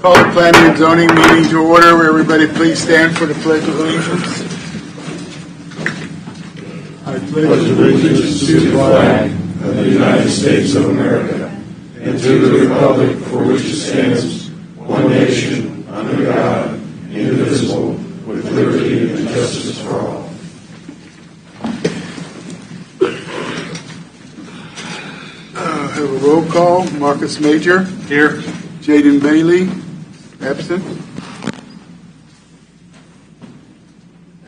Call the planning and zoning meeting to order. Will everybody please stand for the Pledge of Allegiance? I pledge allegiance to the flag of the United States of America and to the republic for which it stands, one nation, under God, indivisible, with liberty and justice for all. Have a roll call. Marcus Major. Here. Jaden Bailey. Absent.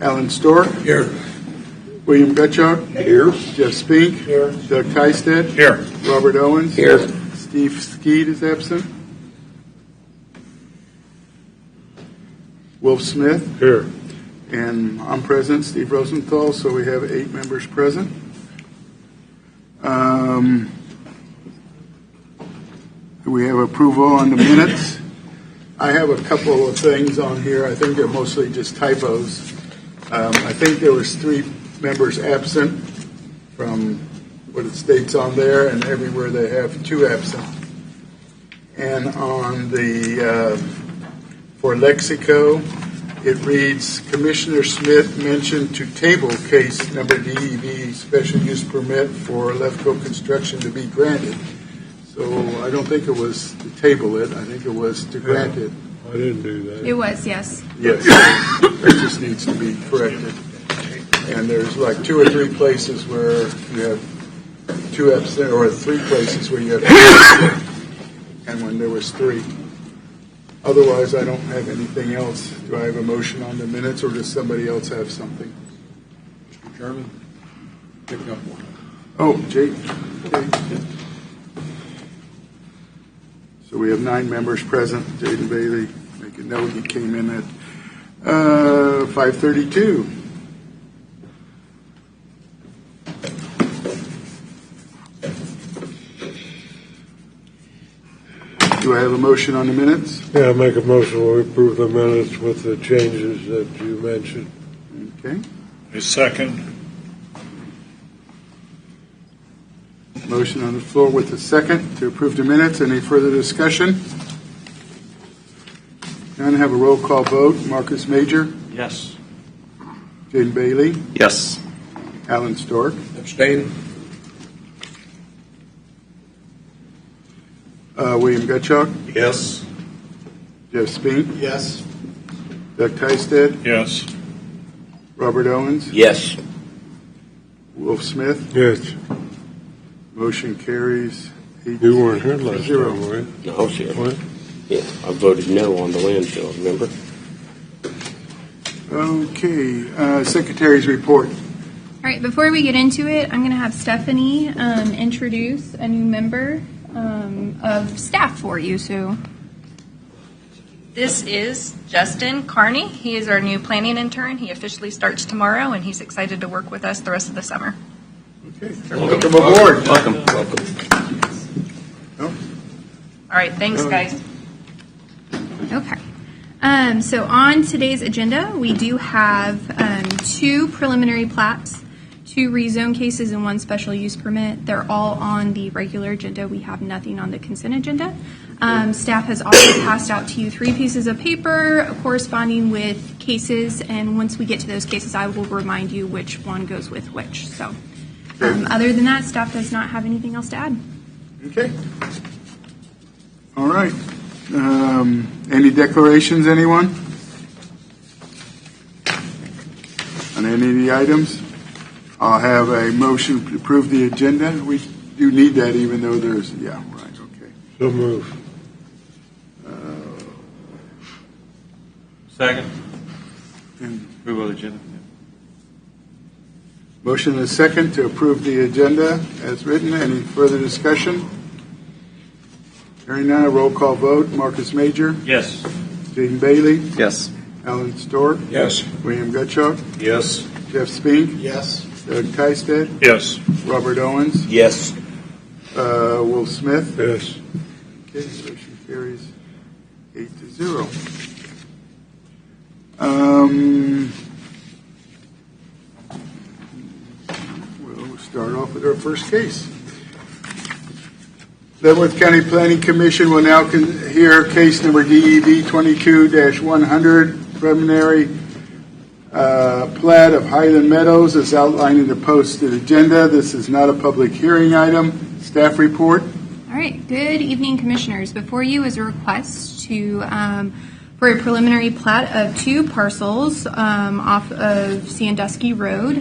Alan Stork. Here. William Gutchalk. Here. Jeff Spink. Here. Doug Tysted. Here. Robert Owens. Here. Steve Skeed is absent. Wolf Smith. Here. And I'm present, Steve Rosenthal, so we have 8 members present. We have approval on the minutes. I have a couple of things on here. I think they're mostly just typos. I think there was 3 members absent from what it states on there, and everywhere they have 2 absent. And on the for Lexico, it reads, Commissioner Smith mentioned to table case number DEV special use permit for Lefco Construction to be granted. So I don't think it was to table it. I think it was to grant it. I didn't do that. It was, yes. Yes. That just needs to be corrected. And there's like 2 or 3 places where you have 2 absent, or 3 places where you have 2 absent, and when there was 3. Otherwise, I don't have anything else. Do I have a motion on the minutes, or does somebody else have something? Mr. Chairman, picking up one. Oh, Jake. So we have 9 members present. Jaden Bailey, make a note, he came in at 5:32. Do I have a motion on the minutes? Yeah, I make a motion we approve the minutes with the changes that you mentioned. Okay. A second. Motion on the floor with a second to approve the minutes. Any further discussion? None. Have a roll call vote. Marcus Major. Yes. Jaden Bailey. Yes. Alan Stork. Abstain. William Gutchalk. Yes. Jeff Spink. Yes. Doug Tysted. Yes. Robert Owens. Yes. Wolf Smith. Yes. Motion carries 8-0. You weren't here last time, were you? No, I was here. What? Yeah, I voted no on the landfill, remember? Okay. Secretary's report. All right, before we get into it, I'm going to have Stephanie introduce a new member of staff for you. So, this is Justin Carney. He is our new planning intern. He officially starts tomorrow, and he's excited to work with us the rest of the summer. Okay. Welcome aboard. Welcome. Oh. All right, thanks, guys. okay. So on today's agenda, we do have 2 preliminary plats, 2 rezone cases, and 1 special use permit. They're all on the regular agenda. We have nothing on the consent agenda. Staff has also passed out to you 3 pieces of paper corresponding with cases, and once we get to those cases, I will remind you which one goes with which. So, other than that, staff does not have anything else to add. Okay. All right. Any declarations, anyone? On any of the items? I'll have a motion to approve the agenda. We do need that even though there's, yeah, right, okay. So move. Second. And Approval of agenda. motion and a second to approve the agenda as written. Any further discussion? Hearing none, a roll call vote. Marcus Major. Yes. Jaden Bailey. Yes. Alan Stork. Yes. William Gutchalk. Yes. Jeff Spink. Yes. Doug Tysted. Yes. Robert Owens. Yes. Will Smith. Yes. Okay, motion carries 8-0. We'll start off with our first case. Leavenworth County Planning Commission will now hear case number DEB 22-100, preliminary plat of Highland Meadows as outlined in the posted agenda. This is not a public hearing item. Staff report. All right. Good evening, Commissioners. Before you is a request to for a preliminary plat of two parcels off of Sandusky Road.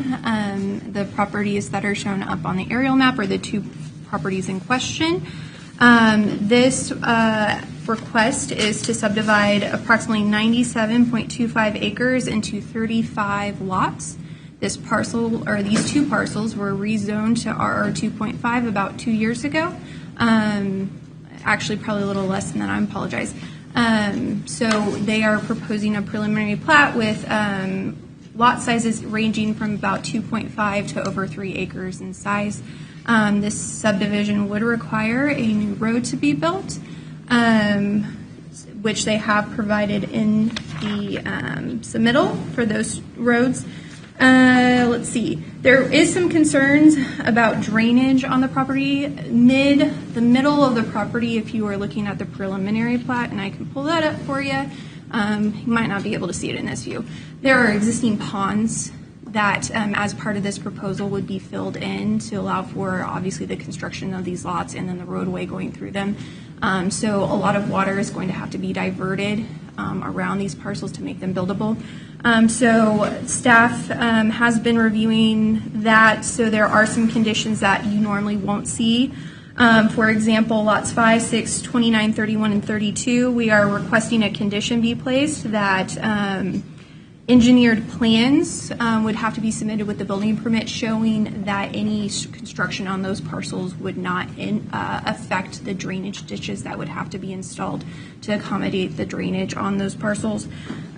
The properties that are shown up on the aerial map are the two properties in question. This request is to subdivide approximately 97.25 acres into 35 lots. This parcel, or these two parcels, were rezoned to RR 2.5 about 2 years ago. Actually, probably a little less than that. I apologize. So they are proposing a preliminary plat with lot sizes ranging from about 2.5 to over 3 acres in size. This subdivision would require a new road to be built, which they have provided in the submittal for those roads. Let's see. There is some concerns about drainage on the property. The middle of the property, if you are looking at the preliminary plat, and I can pull that up for you, you might not be able to see it in this view. There are existing ponds that, as part of this proposal, would be filled in to allow for, obviously, the construction of these lots and then the roadway going through them. So a lot of water is going to have to be diverted around these parcels to make them buildable. So staff has been reviewing that, so there are some conditions that you normally won't see. For example, lots 5, 6, 29, 31, and 32, we are requesting a condition be placed that engineered plans would have to be submitted with the building permit showing that any construction on those parcels would not affect the drainage ditches that would have to be installed to accommodate the drainage on those parcels.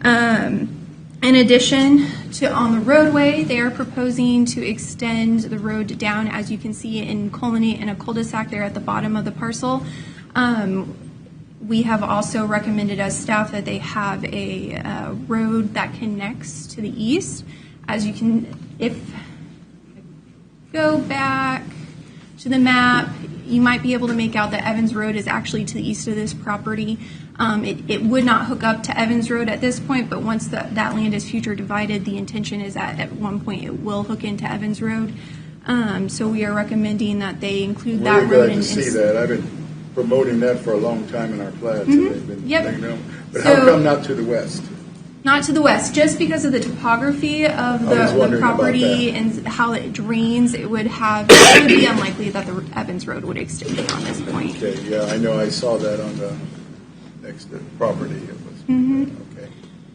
In addition to on the roadway, they are proposing to extend the road down, as you can see, and culminate in a cul-de-sac there at the bottom of the parcel. We have also recommended as staff that they have a road that connects to the east. As you can, if go back to the map, you might be able to make out that Evans Road is actually to the east of this property. It would not hook up to Evans Road at this point, but once that land is future divided, the intention is that at one point it will hook into Evans Road. So we are recommending that they include that road. We're glad to see that. I've been promoting that for a long time in our plats. Mm-hmm. Yep. But how come not to the west? Not to the west, just because of the topography of the property and how it drains. It would be unlikely that the Evans Road would extend beyond this point. Okay, yeah, I know. I saw that on the next property. It was okay.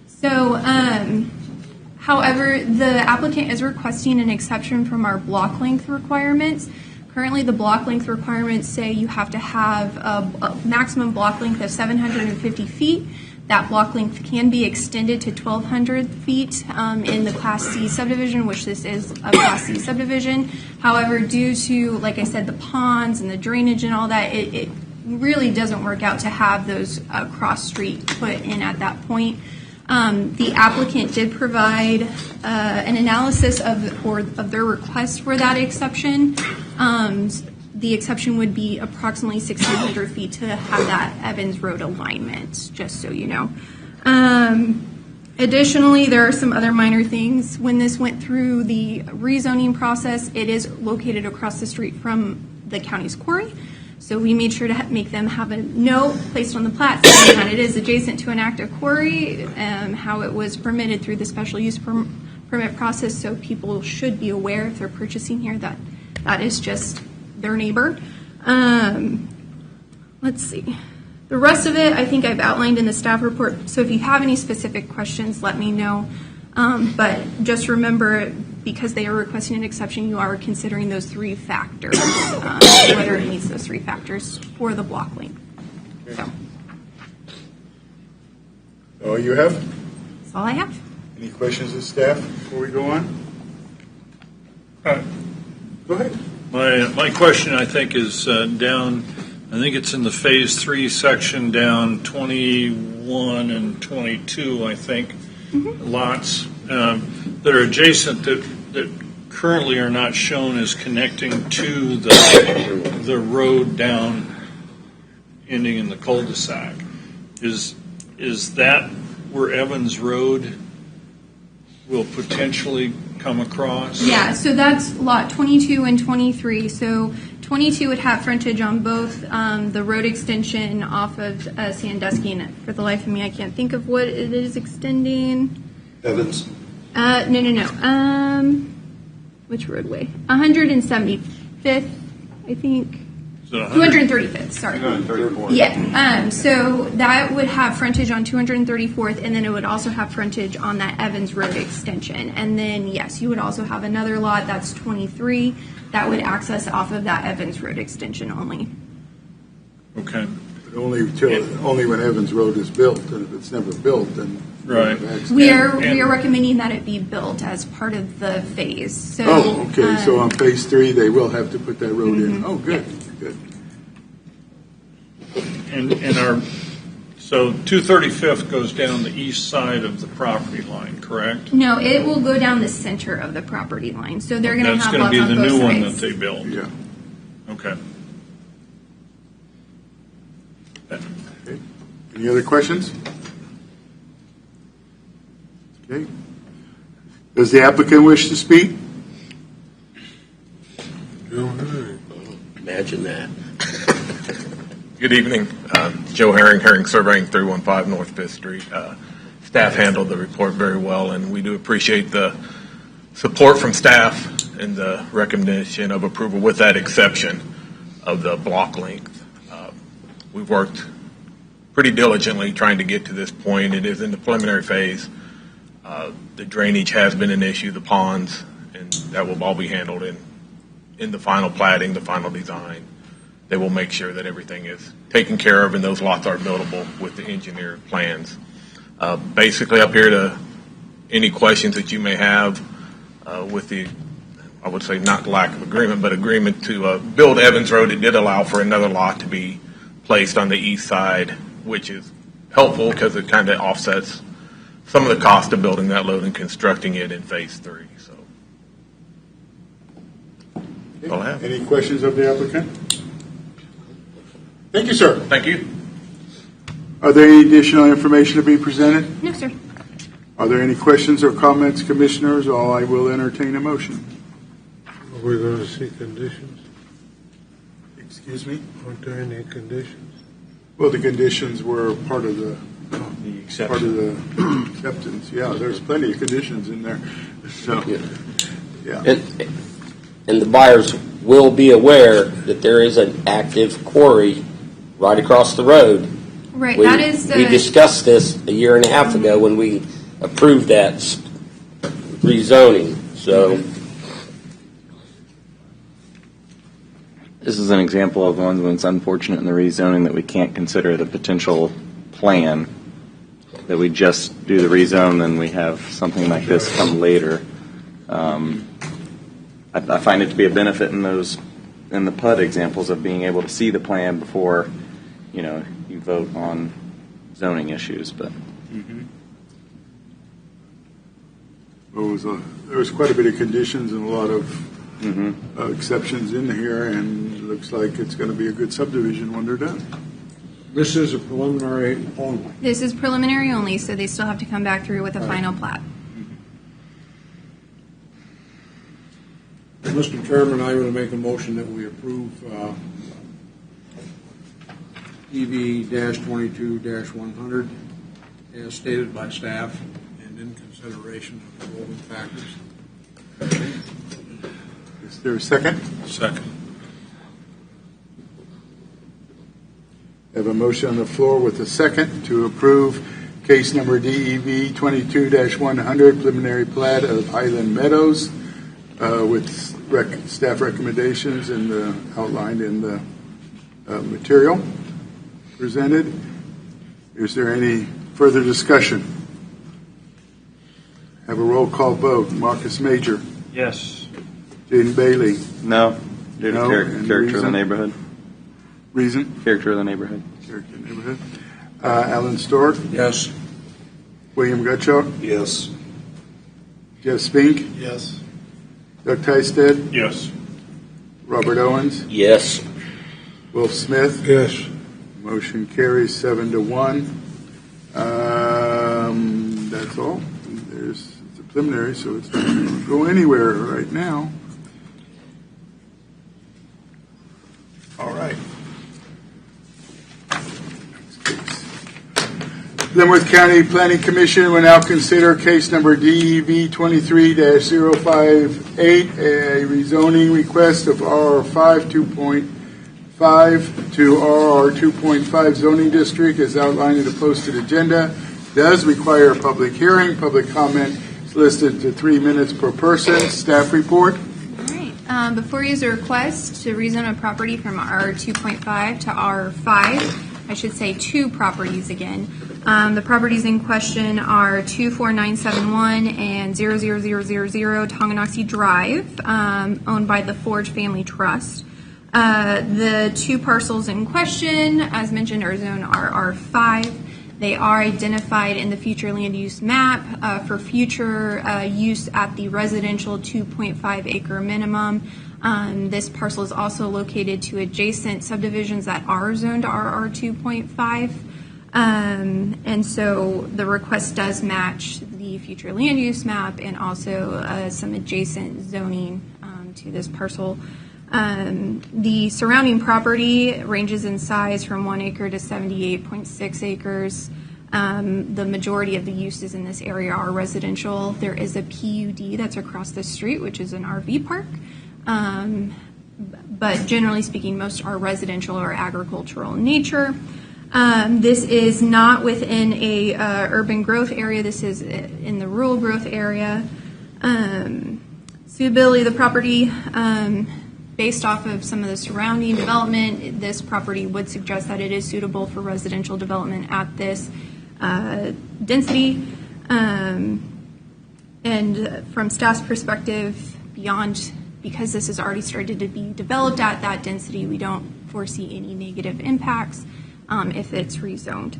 So, however, the applicant is requesting an exception from our block length requirements. Currently, the block length requirements say you have to have a maximum block length of 750 feet. That block length can be extended to 1,200 feet in the Class C subdivision, which this is a Class C subdivision. However, due to, like I said, the ponds and the drainage and all that, it really doesn't work out to have those cross street put in at that point. The applicant did provide an analysis of their request for that exception. The exception would be approximately 1,600 feet to have that Evans Road alignment, just so you know. Additionally, there are some other minor things. When this went through the rezoning process, it is located across the street from the county's quarry. So we made sure to make them have a note placed on the plat saying that it is adjacent to an active quarry, how it was permitted through the special use permit process, so people should be aware if they're purchasing here that that is just their neighbor. Let's see. The rest of it, I think I've outlined in the staff report, so if you have any specific questions, let me know. But just remember, because they are requesting an exception, you are considering those three factors, whether it meets those three factors for the block length. So. Oh, you have? That's all I have. Any questions of staff before we go on? Go ahead. My question, I think, is down, I think it's in the Phase 3 section down 21 and 22, I think, lots that are adjacent that currently are not shown as connecting to the road down ending in the cul-de-sac. Is that where Evans Road will potentially come across? Yeah, so that's lot 22 and 23. So 22 would have frontage on both the road extension off of Sandusky, and for the life of me, I can't think of what it is extending. Evans. No. Which roadway? 175th, I think. Is it 100? 235th, sorry. 234. Yeah, so that would have frontage on 234th, and then it would also have frontage on that Evans Road extension. And then, yes, you would also have another lot, that's 23, that would access off of that Evans Road extension only. Okay. But only when Evans Road is built, and if it's never built, then. Right. We are recommending that it be built as part of the phase. So, Oh, okay, so on phase 3, they will have to put that road in. Oh, good, good. And so 235th goes down the east side of the property line, correct? No, it will go down the center of the property line. So they're going to That's have going lots to be on the both new one sides. that they built. Yeah. Okay. Okay. Any other questions? Okay. Does the applicant wish to speak? Imagine that. Good evening. Joe Herring, Herring Surveying, 315 North 5th Street. Staff handled the report very well, and we do appreciate the support from staff and the recommendation of approval with that exception of the block length. We've worked pretty diligently trying to get to this point. It is in the preliminary phase. The drainage has been an issue, the ponds, and that will all be handled in the final plating, the final design. They will make sure that everything is taken care of and those lots are buildable with the engineered plans. Basically up here to any questions that you may have with the, I would say not lack of agreement, but agreement to build Evans Road. It did allow for another lot to be placed on the east side, which is helpful because it kind of offsets some of the cost of building that load and constructing it in phase 3. So, that's all I have. Any questions of the applicant? Thank you, sir. Thank you. Are there any additional information to be presented? No, sir. Are there any questions or comments, commissioners, or I will entertain a motion? Are we going to see conditions? Excuse me? Aren't there any conditions? Well, the conditions were part of the exception. acceptance. Yeah, there's plenty of conditions in there. So, yeah. And the buyers will be aware that there is an active quarry right across the road. Right, We, that is we discussed this a year and a half ago when we approved that rezoning. So This is an example of one when it's unfortunate in the rezoning that we can't consider the potential plan, that we just do the rezone and we have something like this come later. I find it to be a benefit in the PUD examples of being able to see the plan before, you vote on zoning issues. But There was quite a bit of conditions and a lot of exceptions in here, and it looks like it's going to be a good subdivision when they're done. This is a preliminary only. This is preliminary only, so they still have to come back through with a final plat. Mr. Chairman, I would make a motion that we approve EV-22-100 as stated by staff and in consideration of the relevant factors. Is there a second? Second. I have a motion on the floor with a second to approve case number DEV 22-100, preliminary plat of Highland Meadows with staff recommendations and outlined in the material presented. Is there any further discussion? Have a roll call vote. Marcus Major. Yes. Jaden Bailey. no, due to No, and character of the reason? neighborhood. Reason? Character of the neighborhood. Character of the neighborhood. Alan Storr. Yes. William Gutschall. Yes. Jeff Spink. Yes. Doug Tysted. Yes. Robert Owens. yes, Wolf Smith. Yes. Motion carries 7-1. That's all. It's a preliminary, so it's not going to go anywhere right now. All right. Leavenworth County Planning Commission will now consider case number DEV 23-058, a rezoning request of RR5 2.5 to RR 2.5 zoning district as outlined in the posted agenda. Does require a public hearing. Public comment is listed to 3 minutes per person. Staff report. All right. Before you is a request to rezone a property from R 2.5 to R 5. I should say two properties again. The properties in question are 24971 and 00000 Tonganoxie Drive, owned by the Forge Family Trust. The two parcels in question, as mentioned, are zone RR5. They are identified in the future land use map for future use at the residential 2.5 acre minimum. This parcel is also located to adjacent subdivisions that are zoned RR 2.5. And so the request does match the future land use map and also some adjacent zoning to this parcel. The surrounding property ranges in size from 1 acre to 78.6 acres. The majority of the uses in this area are residential. There is a PUD that's across the street, which is an RV park. But generally speaking, most are residential or agricultural in nature. This is not within a urban growth area. This is in the rural growth area. Suitability of the property, based off of some of the surrounding development, this property would suggest that it is suitable for residential development at this density. And from staff's perspective, because this has already started to be developed at that density, we don't foresee any negative impacts if it's rezoned.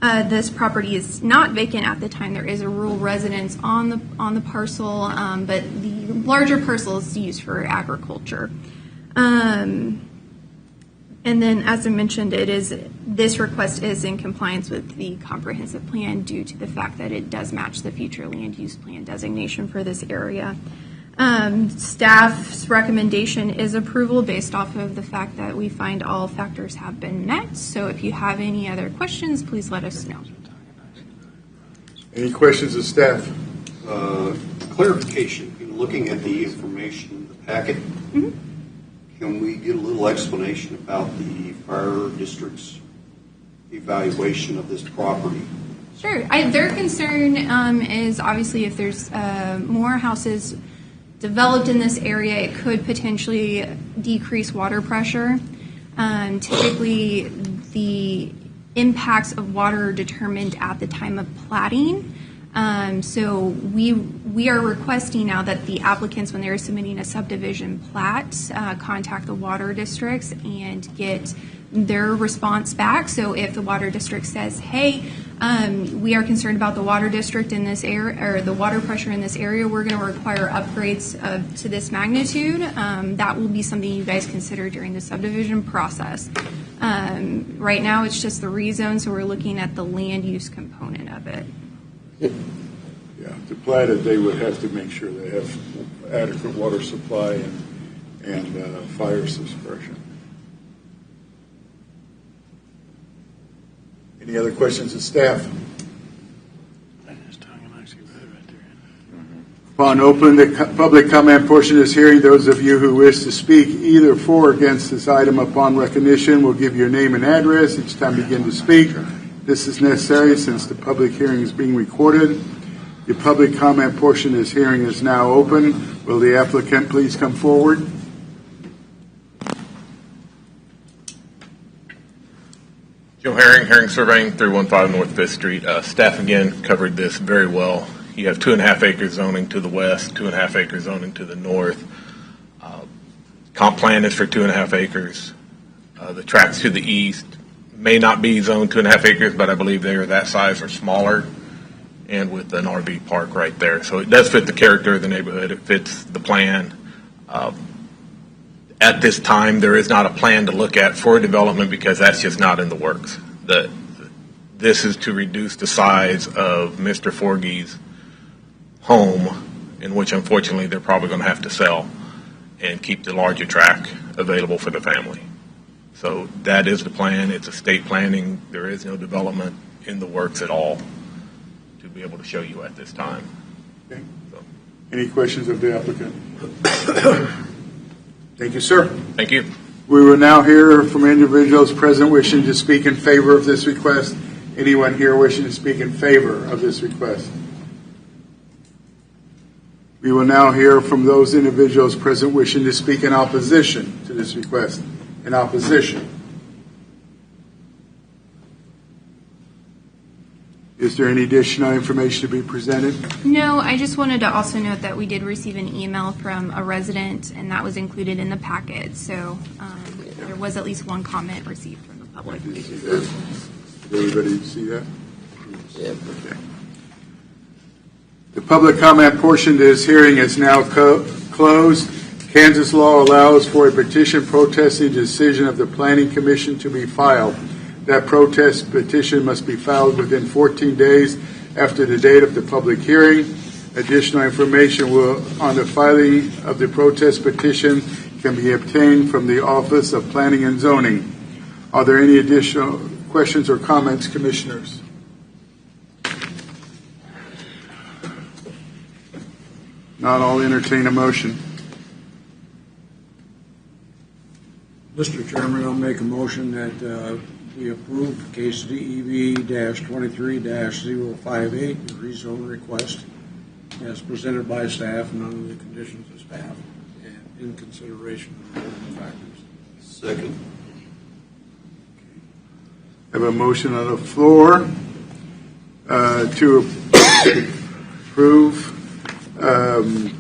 This property is not vacant at the time. There is a rural residence on the parcel, but the larger parcel is used for agriculture. And then, as I mentioned, this request is in compliance with the comprehensive plan due to the fact that it does match the future land use plan designation for this area. Staff's recommendation is approval based off of the fact that we find all factors have been met. So if you have any other questions, please let us know. Any questions of staff? Clarification, in looking at the information in the packet, can we get a little explanation about the fire district's evaluation of this property? Sure. Their concern is obviously if there's more houses developed in this area, it could potentially decrease water pressure. Typically, the impacts of water are determined at the time of platting. So we are requesting now that the applicants, when they're submitting a subdivision plat, contact the water districts and get their response back. So if the water district says, hey, we are concerned about the water district in this area, or the water pressure in this area, we're going to require upgrades to this magnitude. That will be something you guys consider during the subdivision process. Right now, it's just the rezone, so we're looking at the land use component of it. Yeah, to plat it, they would have to make sure they have adequate water supply and fire suppression. Any other questions of staff? Upon opening the public comment portion of this hearing, those of you who wish to speak either for or against this item upon recognition will give your name and address each time you begin to speak. This is necessary since the public hearing is being recorded. The public comment portion of this hearing is now open. Will the applicant please come forward? Joe Herring, Herring Surveying, 315 North 5th Street. Staff again covered this very well. You have 2.5 acre zoning to the west, 2.5 acre zoning to the north. Comp plan is for 2.5 acres. The tracts to the east may not be zoned 2.5 acres, but I believe they are that size or smaller, and with an RV park right there. So it does fit the character of the neighborhood. It fits the plan. At this time, there is not a plan to look at for development because that's just not in the works. This is to reduce the size of Mr. Forgey's home, in which unfortunately they're probably going to have to sell, and keep the larger track available for the family. So that is the plan. It's estate planning. There is no development in the works at all to be able to show you at this time. Okay. So, Any questions of the applicant? Thank you, sir. thank you. We will now hear from individuals present wishing to speak in favor of this request. Anyone here wishing to speak in favor of this request? We will now hear from those individuals present wishing to speak in opposition to this request. In opposition. Is there any additional information to be presented? No, I just wanted to also note that we did receive an email from a resident, and that was included in the packet. So there was at least one comment received from the public. Did everybody see that? Yeah. Okay. The public comment portion of this hearing is now closed. Kansas law allows for a petition protesting the decision of the Planning Commission to be filed. That protest petition must be filed within 14 days after the date of the public hearing. Additional information on the filing of the protest petition can be obtained from the Office of Planning and Zoning. Are there any additional questions or comments, commissioners? Not, I'll entertain a motion. Mr. Chairman, I'll make a motion that we approve case DEV-23-058, the rezone request, as presented by staff and under the conditions of staff, and in consideration of all the factors. Second. I have a motion on the floor to approve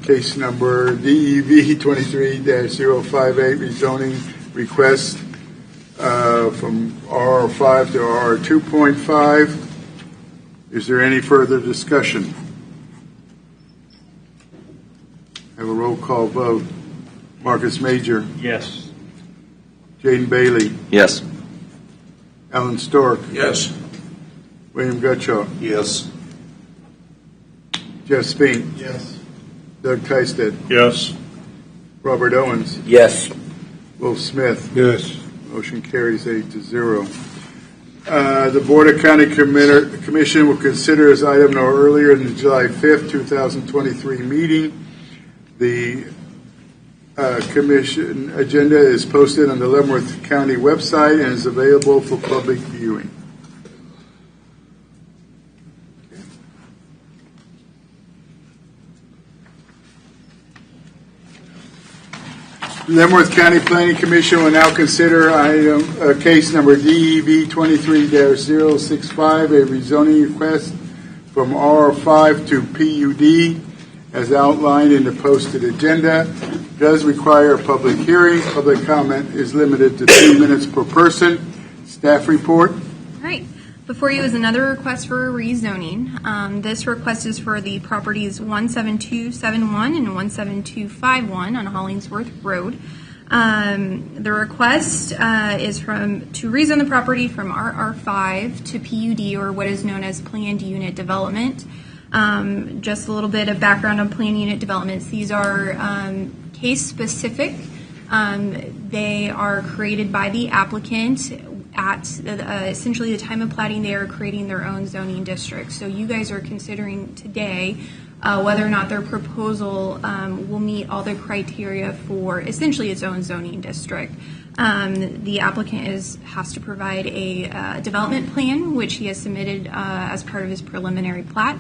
case number DEV 23-058 rezoning request from R5 to R2.5. Is there any further discussion? Have a roll call vote. Marcus Major. Yes. Jaden Bailey. Yes. Alan Stork. Yes. William Gutschall. Yes. Jeff Spink. Yes. Doug Teisted. Yes. Robert Owens. Yes. Wolf Smith. Yes. Motion carries 8-0. The Board of County Commission will consider as item no earlier than the July 5th, 2023 meeting. The commission agenda is posted on the Leavenworth County website and is available for public viewing. Leavenworth County Planning Commission will now consider case number DEV 23-065, a rezoning request from R5 to PUD, as outlined in the posted agenda. Does require a public hearing. Public comment is limited to 2 minutes per person. Staff report. All right. Before you is another request for a rezoning. This request is for the properties 17271 and 17251 on Hollingsworth Road. The request is to rezone the property from RR5 to PUD, or what is known as planned unit development. Just a little bit of background on planned unit developments. These are case specific. They are created by the applicant at essentially the time of platting. They are creating their own zoning district. So you guys are considering today whether or not their proposal will meet all the criteria for essentially its own zoning district. The applicant has to provide a development plan, which he has submitted as part of his preliminary plat.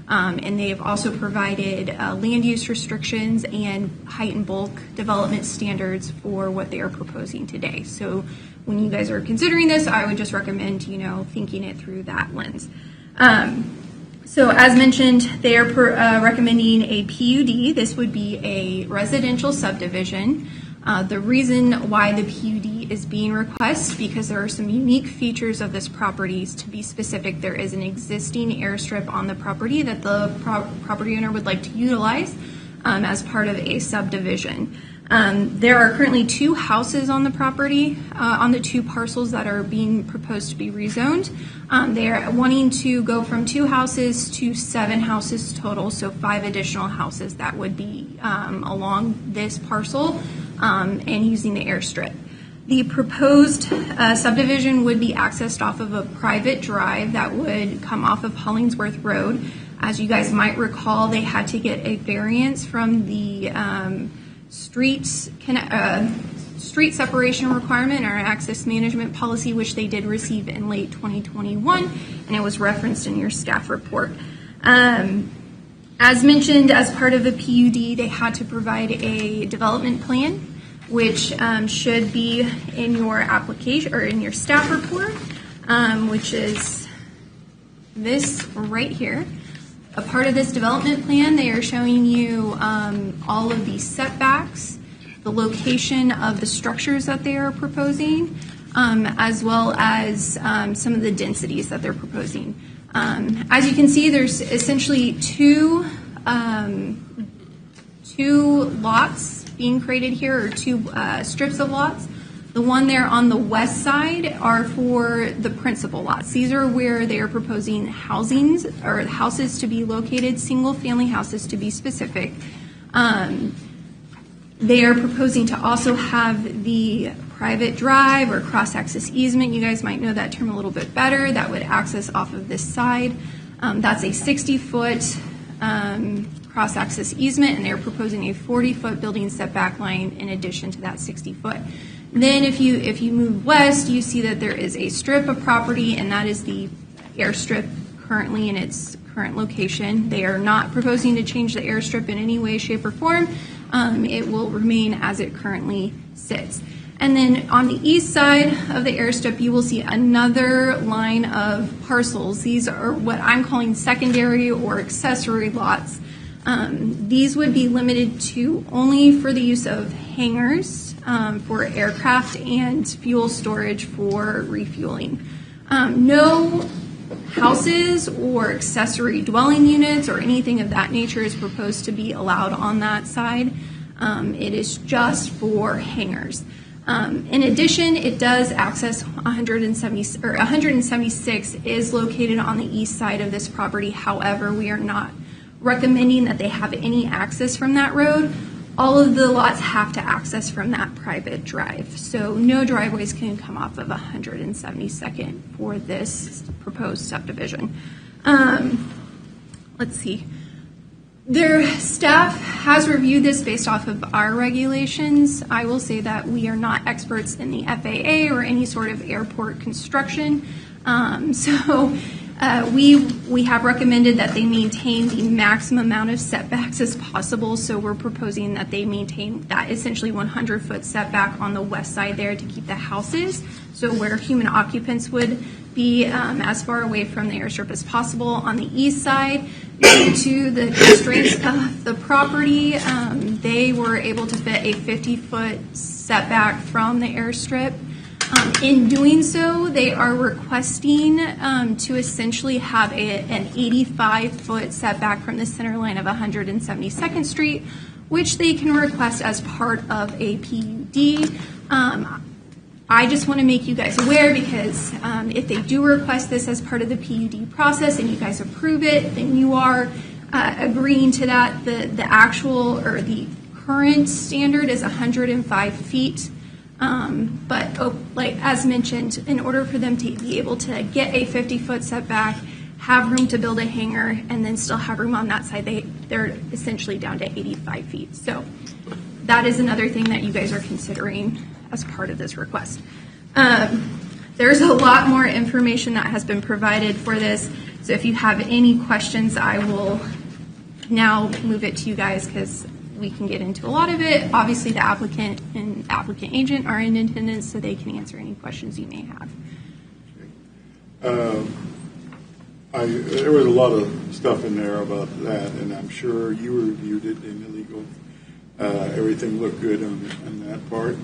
And they have also provided land use restrictions and height and bulk development standards for what they are proposing today. So when you guys are considering this, I would just recommend, thinking it through that lens. So as mentioned, they are recommending a PUD. This would be a residential subdivision. The reason why the PUD is being requested, because there are some unique features of this property. To be specific, there is an existing airstrip on the property that the property owner would like to utilize as part of a subdivision. There are currently 2 houses on the property, on the 2 parcels that are being proposed to be rezoned. They are wanting to go from 2 houses to 7 houses total, so 5 additional houses that would be along this parcel and using the airstrip. The proposed subdivision would be accessed off of a private drive that would come off of Hollingsworth Road. As you guys might recall, they had to get a variance from the street separation requirement or access management policy, which they did receive in late 2021, and it was referenced in your staff report. As mentioned, as part of the PUD, they had to provide a development plan, which should be in your application or in your staff report, which is this right here. A part of this development plan, they are showing you all of the setbacks, the location of the structures that they are proposing, as well as some of the densities that they're proposing. As you can see, there's essentially two lots being created here, or 2 strips of lots. The one there on the west side are for the principal lots. These are where they are proposing housings or houses to be located, single-family houses to be specific. They are proposing to also have the private drive or cross-access easement. You guys might know that term a little bit better. That would access off of this side. That's a 60-foot cross-access easement, and they're proposing a 40-foot building setback line in addition to that 60-foot. Then if you move west, you see that there is a strip of property, and that is the airstrip currently in its current location. They are not proposing to change the airstrip in any way, shape, or form. It will remain as it currently sits. And then on the east side of the airstrip, you will see another line of parcels. These are what I'm calling secondary or accessory lots. These would be limited to only for the use of hangars for aircraft and fuel storage for refueling. No houses or accessory dwelling units or anything of that nature is proposed to be allowed on that side. It is just for hangars. In addition, it does access 176 is located on the east side of this property. However, we are not recommending that they have any access from that road. All of the lots have to access from that private drive. So no driveways can come off of 172nd for this proposed subdivision. Let's see. Their staff has reviewed this based off of our regulations. I will say that we are not experts in the FAA or any sort of airport construction. We have recommended that they maintain the maximum amount of setbacks as possible. So we're proposing that they maintain that essentially 100-foot setback on the west side there to keep the houses. So where human occupants would be as far away from the airstrip as possible. On the east side, due to the constraints of the property, they were able to fit a 50-foot setback from the airstrip. In doing so, they are requesting to essentially have an 85-foot setback from the center line of 172nd Street, which they can request as part of a PUD. I just want to make you guys aware because if they do request this as part of the PUD process and you guys approve it, then you are agreeing to that. The actual or the current standard is 105 feet. But like as mentioned, in order for them to be able to get a 50-foot setback, have room to build a hangar, and then still have room on that side, they're essentially down to 85 feet. So that is another thing that you guys are considering as part of this request. There's a lot more information that has been provided for this. So if you have any questions, I will now move it to you guys because we can get into a lot of it. Obviously, the applicant and applicant agent are in attendance, so they can answer any questions you may have. There was a lot of stuff in there about that, and I'm sure you reviewed it in illegal. Everything looked good on that part.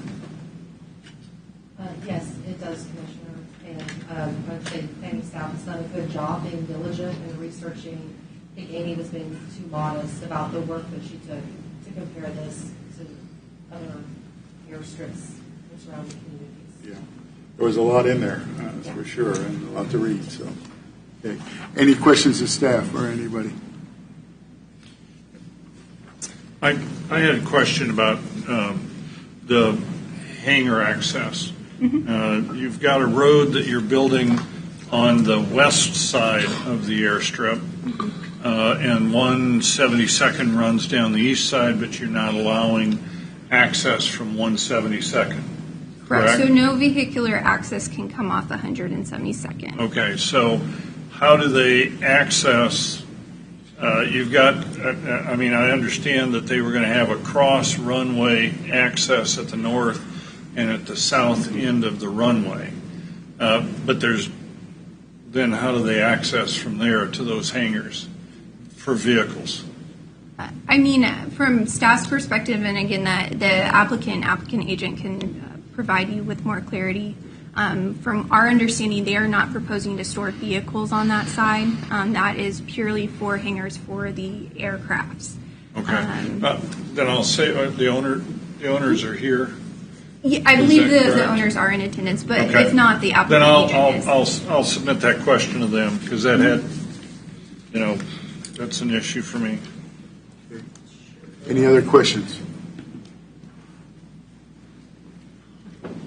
Yes, it does, Commissioner. And I'd say the planning staff has done a good job being diligent and researching. I think Amy was being too modest about the work that she took to compare this to other airstrips in surrounding communities. Yeah. There was a lot in there, that's for sure, and a lot to read, so. Okay. Any questions of staff or anybody? I had a question about the hangar access. You've got a road that you're building on the west side of the airstrip, and 172nd runs down the east side, but you're not allowing access from 172nd. Correct? So no vehicular access can come off 172nd. Okay, so how do they access? You've got, I mean, I understand that they were going to have a cross runway access at the north and at the south end of the runway. But then how do they access from there to those hangars for vehicles? I mean, from staff's perspective, and again, that the applicant agent can provide you with more clarity. From our understanding, they are not proposing to store vehicles on that side. That is purely for hangars for the aircrafts. Okay. Then I'll say the owners are here. Yeah, I believe the owners are in attendance, but Okay. if not, the Then applicant agent is. I'll submit that question to them because that had, that's an issue for me. Any other questions?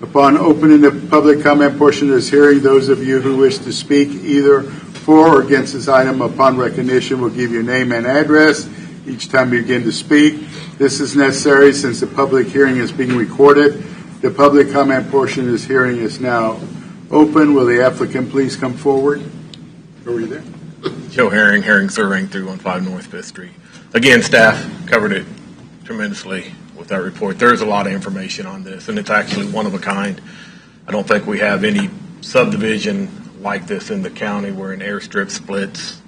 Upon opening the public comment portion of this hearing, those of you who wish to speak either for or against this item upon recognition will give your name and address each time you begin to speak. This is necessary since the public hearing is being recorded. The public comment portion of this hearing is now open. Will the applicant please come forward? Are you there? Joe Herring, Herring Surveying, 315 North Fifth Street. Again, staff covered it tremendously with that report. There's a lot of information on this, and it's actually one of a kind. I don't think we have any subdivision like this in the county where an airstrip splits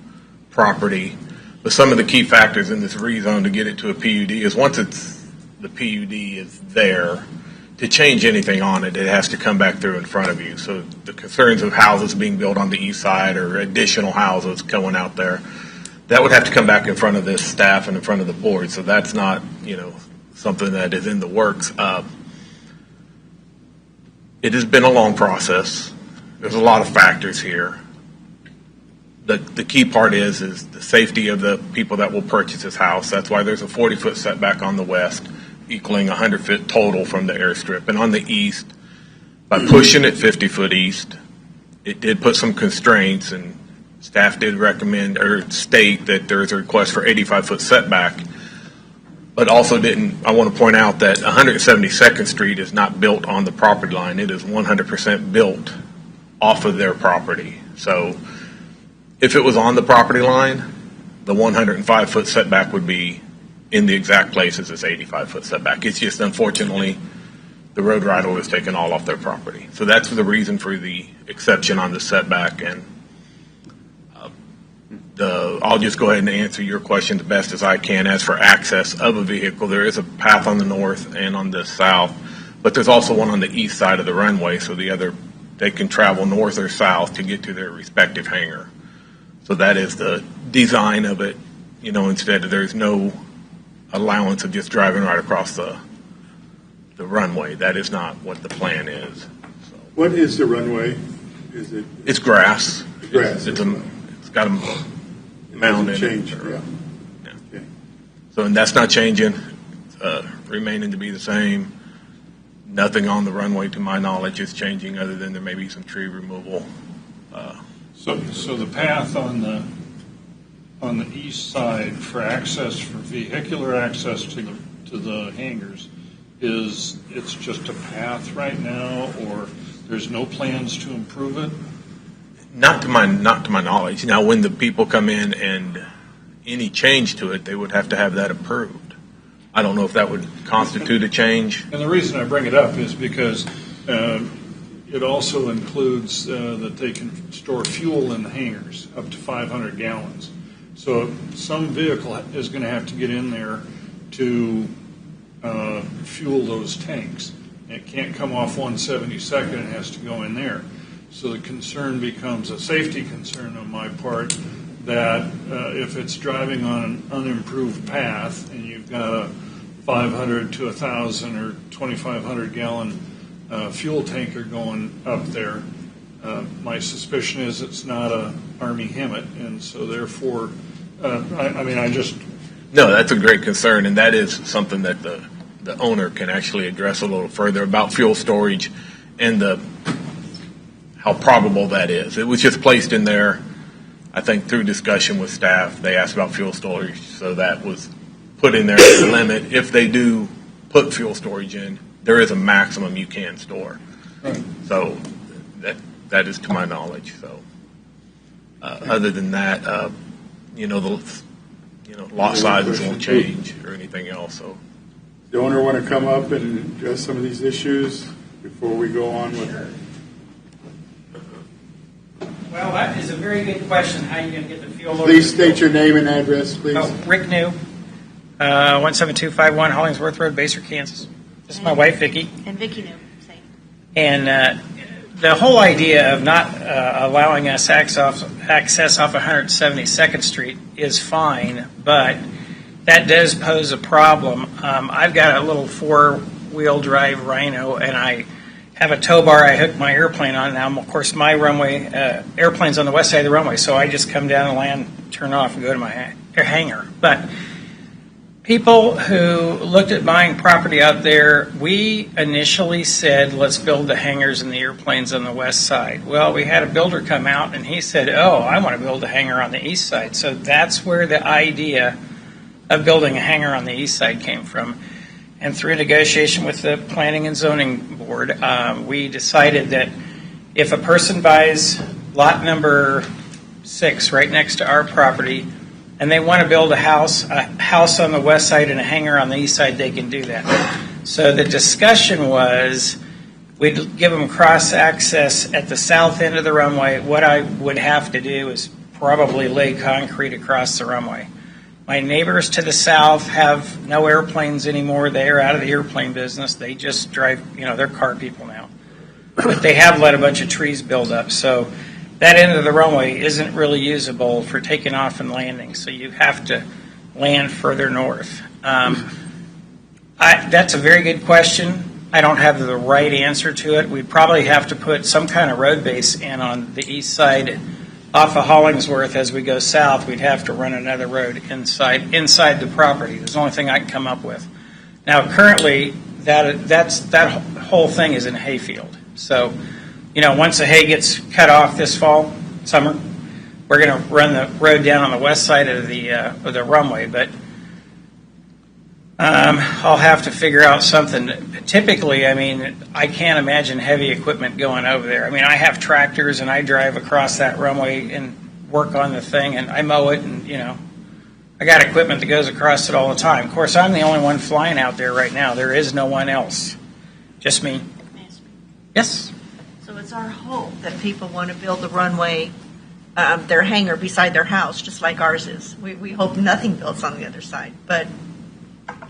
property. But some of the key factors in this rezone to get it to a PUD is once the PUD is there, to change anything on it, it has to come back through in front of you. So the concerns of houses being built on the east side or additional houses going out there, that would have to come back in front of this staff and in front of the board. So that's not, something that is in the works. It has been a long process. There's a lot of factors here. The key part is the safety of the people that will purchase this house. That's why there's a 40-foot setback on the west, equaling 100-foot total from the airstrip. And on the east, by pushing it 50-foot east, it did put some constraints, and staff did recommend or state that there is a request for 85-foot setback. But also I want to point out that 172nd Street is not built on the property line. It is 100% built off of their property. So if it was on the property line, the 105-foot setback would be in the exact place as this 85-foot setback. It's just, unfortunately, the road right-of-way was taken all off their property. So that's the reason for the exception on the setback. And I'll just go ahead and answer your question the best as I can. As for access of a vehicle, there is a path on the north and on the south, but there's also one on the east side of the runway, so they can travel north or south to get to their respective hangar. So that is the design of it. Instead there's no allowance of just driving right across the runway. That is not what the plan is. So, What is the runway? it's grass. Grass. It's got a mound in it. Changed, yeah. Okay. So, and that's not changing, remaining to be the same. Nothing on the runway, to my knowledge, is changing other than there may be some tree removal. So the path on the east side for vehicular access to the hangars it's just a path right now, or there's no plans to improve it? Not to my knowledge. Now, when the people come in and any change to it, they would have to have that approved. I don't know if that would constitute a change. And the reason I bring it up is because it also includes that they can store fuel in the hangars up to 500 gallons. So some vehicle is going to have to get in there to fuel those tanks. It can't come off 172nd, it has to go in there. So the concern becomes a safety concern on my part that if it's driving on an unimproved path and you've got a 500 to 1,000 or 2,500 gallon fuel tanker going up there. My suspicion is it's not a Army HEMTT, and so therefore, I just. No, that's a great concern, and that is something that the owner can actually address a little further about fuel storage and how probable that is. It was just placed in there, I think, through discussion with staff. They asked about fuel storage, so that was put in there as a limit. If they do put fuel storage in, there is a maximum you can store. Right. So that is to my knowledge. So other than that, lot sizes won't change or anything else. So The owner want to come up and address some of these issues before we go on with it? Well, that is a very good question. How are you going to get the fuel? Please state your name and address, please. Oh, Rick New, 17251 Hollingsworth Road, Baser, Kansas. This is my wife, Vicki. And Vicki New, same. And the whole idea of not allowing us access off 172nd Street is fine, but that does pose a problem. I've got a little four-wheel drive Rhino, and I have a tow bar I hook my airplane on. Now, of course, my runway, airplane's on the west side of the runway, so I just come down and land, turn off, and go to my hangar. But people who looked at buying property out there, we initially said, let's build the hangars and the airplanes on the west side. Well, we had a builder come out, and he said, oh, I want to build a hangar on the east side. So that's where the idea of building a hangar on the east side came from. And through negotiation with the Planning and Zoning Board, we decided that if a person buys lot number 6 right next to our property, and they want to build a house on the west side and a hangar on the east side, they can do that. So the discussion was we'd give them cross access at the south end of the runway. What I would have to do is probably lay concrete across the runway. My neighbors to the south have no airplanes anymore. They are out of the airplane business. They just drive, they're car people now. But they have let a bunch of trees build up. So that end of the runway isn't really usable for taking off and landing. So you have to land further north. That's a very good question. I don't have the right answer to it. We'd probably have to put some kind of road base in on the east side off of Hollingsworth. As we go south, we'd have to run another road inside the property. That's the only thing I can come up with. Now, currently, that whole thing is in a hayfield. So, once the hay gets cut off this summer, we're going to run the road down on the west side of the runway. But I'll have to figure out something. Typically, I can't imagine heavy equipment going over there. I have tractors, and I drive across that runway and work on the thing, and I mow it, and, I got equipment that goes across it all the time. Of course, I'm the only one flying out there right now. There is no one else. Just me. Yes? So it's our hope that people want to build the runway, their hangar beside their house, just like ours is. We hope nothing builds on the other side, but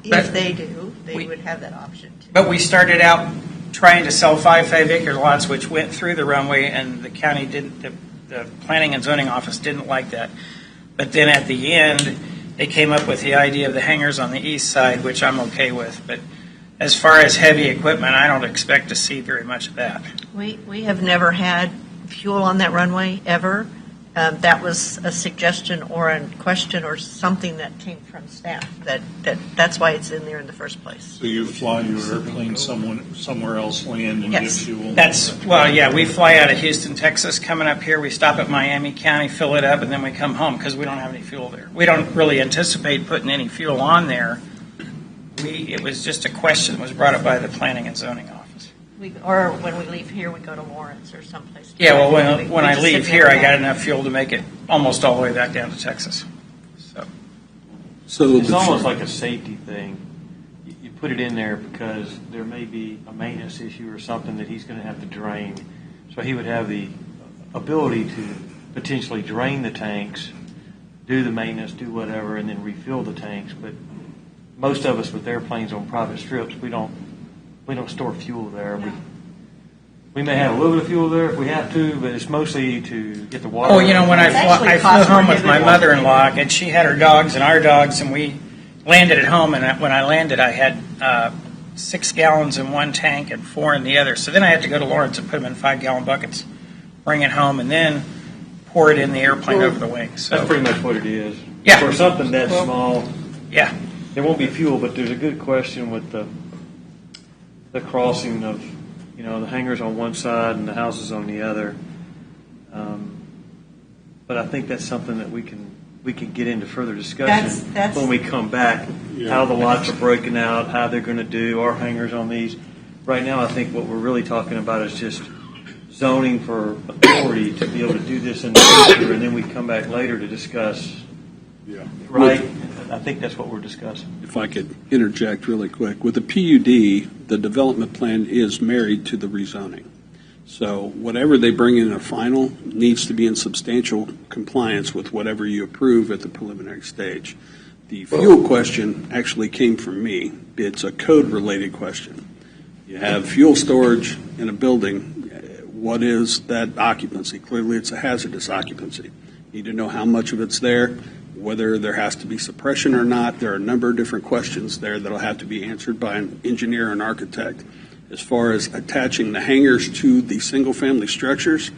if they do, they would have that option too. But we started out trying to sell 5 acre lots, which went through the runway, and the county didn't, the Planning and Zoning Office didn't like that. But then at the end, they came up with the idea of the hangars on the east side, which I'm okay with. But as far as heavy equipment, I don't expect to see very much of that. We have never had fuel on that runway, ever. That was a suggestion or a question or something that came from staff. That's why it's in there in the first place. So you fly your airplane somewhere else, land, and Yes. get fuel? We fly out of Houston, Texas, coming up here. We stop at Miami County, fill it up, and then we come home because we don't have any fuel there. We don't really anticipate putting any fuel on there. It was just a question that was brought up by the Planning and Zoning Office. Or when we leave here, we go to Lawrence or someplace. Yeah, well, when I just leave sit here, there I got enough fuel to make it almost all the way back down to Texas. So It's almost like a safety thing. You put it in there because there may be a maintenance issue or something that he's going to have to drain. So he would have the ability to potentially drain the tanks, do the maintenance, do whatever, and then refill the tanks. But most of us with airplanes on private strips, we don't store fuel there. We may have a little bit of fuel there if we have to, but it's mostly to get the water. Oh, when I flew home with my mother-in-law, and she had her dogs and our dogs, and we landed at home, and when I landed, I had 6 gallons in one tank and 4 in the other. So then I had to go to Lawrence and put them in 5-gallon buckets, bring it home, and then pour it in the airplane over the wings. So That's pretty much what it is. Yeah. For something that small, yeah, there won't be fuel, but there's a good question with the crossing of, the hangars on one side and the houses on the other. But I think that's something that we can get into further discussion That's- when we come back. How the lots are broken out, how they're going to do our hangars on these. Right now, I think what we're really talking about is just zoning for authority to be able to do this in the future, and then we come back later to discuss. Yeah. Right? I think that's what we're discussing. If I could interject really quick, with the PUD, the development plan is married to the rezoning. So whatever they bring in a final needs to be in substantial compliance with whatever you approve at the preliminary stage. The fuel question actually came from me. It's a code-related question. You have fuel storage in a building. What is that occupancy? Clearly, it's a hazardous occupancy. You need to know how much of it's there, whether there has to be suppression or not. There are a number of different questions there that will have to be answered by an engineer or an architect. As far as attaching the hangars to the single-family structures,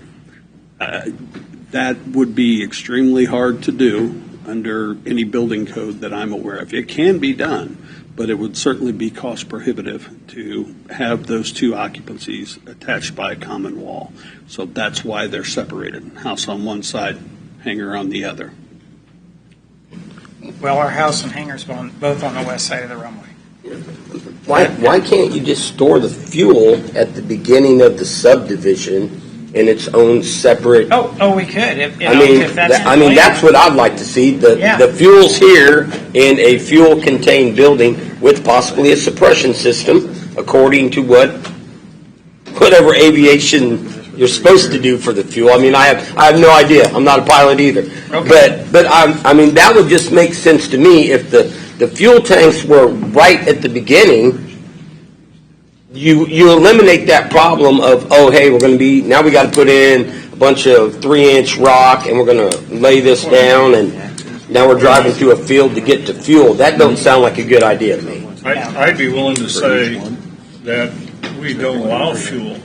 that would be extremely hard to do under any building code that I'm aware of. It can be done, but it would certainly be cost prohibitive to have those two occupancies attached by a common wall. So that's why they're separated. House on one side, hangar on the other. well, our house and hangars both on the west side of the runway. Why can't you just store the fuel at the beginning of the subdivision in its own separate? Oh, we could. If that's the plan. That's what I'd like to see. Yeah. The fuel's here in a fuel-contained building with possibly a suppression system, according to whatever aviation you're supposed to do for the fuel. I have no idea. I'm not a pilot either. Okay. But that would just make sense to me if the fuel tanks were right at the beginning. You eliminate that problem of, hey, now we got to put in a bunch of 3-inch rock and we're going to lay this down, and now we're driving through a field to get to fuel. That don't sound like a good idea to me. I'd be willing to say that we don't allow fuel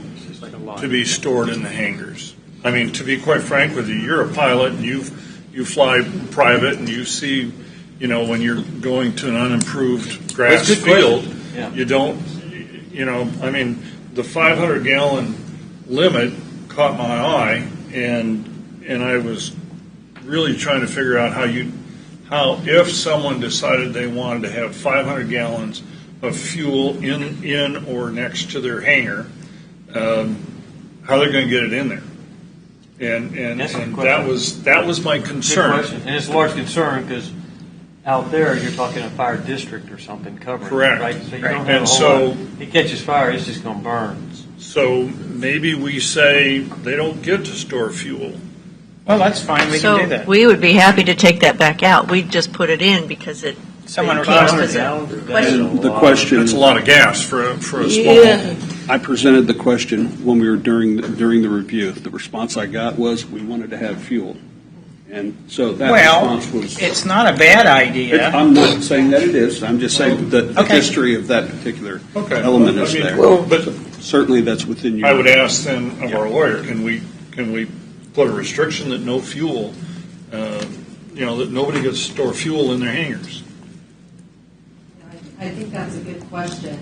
to be stored in the hangars. To be quite frank with you, you're a pilot and you fly private, and you see, when you're going to an unimproved grass field, you don't. The 500-gallon limit caught my eye, and I was really trying to figure out how if someone decided they wanted to have 500 gallons of fuel in or next to their hangar, how they're going to get it in there. And that was my concern. Good question. And it's a large concern because out there you're talking a fire district or something covering. Correct. It, right? So you Right. don't have And a whole so- lot. It catches fire, it's just going to burn. So maybe we say they don't get to store fuel. Well, that's fine. We So can do that. we would be happy to take that back out. We just put it in because it. Someone it requested came that. up as a question. And the question. That's a lot of gas for a small. Yeah. I presented the question when we were during the review. The response I got was we wanted to have fuel. And so that Well, response was. it's not a bad idea. I'm not saying that it is. I'm just saying that the Okay. history of that particular Okay. element is I mean, there. well, but- Certainly that's within your. I would ask then of our lawyer, can we put a restriction that no fuel, that nobody gets to store fuel in their hangars? I think that's a good question.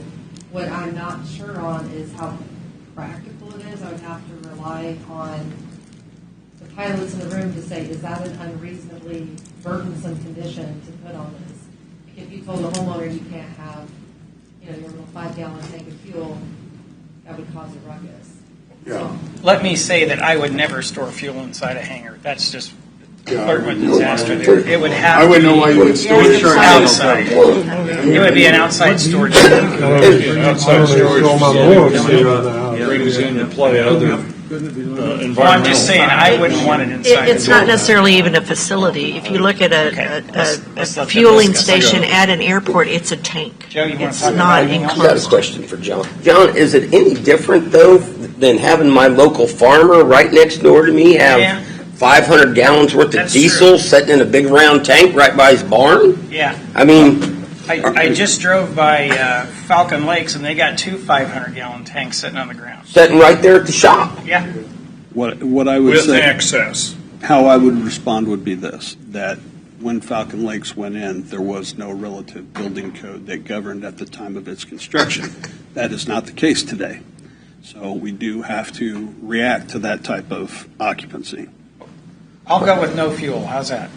What I'm not sure on is how practical it is. I would have to rely on the pilots in the room to say, is that an unreasonably burdensome condition to put on this? If you told a homeowner you can't have, your little 5-gallon tank of fuel, that would cause a ruckus. Yeah. Let me say that I would never store fuel inside a hangar. That's just Yeah, flirt with disaster there. It would have I wouldn't to know be why you would store it outside. It would be an outside storage. Outside storage brings into play other environmental. Well, I'm just saying, I wouldn't want it inside. It's not necessarily even a facility. If you look at a fueling station at an airport, it's a tank. Joe, you want It's to talk not about anything else? I've got a enclosed. question for John. John, is it any different, though, than having my local farmer right next door to me have Yeah. 500 gallons worth of That's diesel true. sitting in a big round tank right by his barn? Yeah. I just drove by Falcon Lakes, and they got 2 500-gallon tanks sitting on the ground. Sitting right there at the shop. Yeah. What I would With say, access. how I would respond would be this, that when Falcon Lakes went in, there was no relative building code that governed at the time of its construction. That is not the case today. So we do have to react to that type of occupancy. I'll go with no fuel. How's that?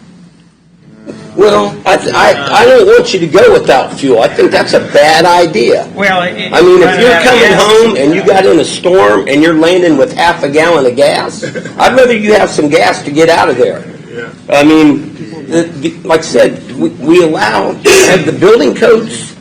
Well, I don't want you to go without fuel. I think that's a bad idea. Well, I mean, if you're coming home and you got in a storm and you're landing with half a gallon of gas, I'd rather you have some gas to get out of there. I mean, like I said, we allow, have the building codes.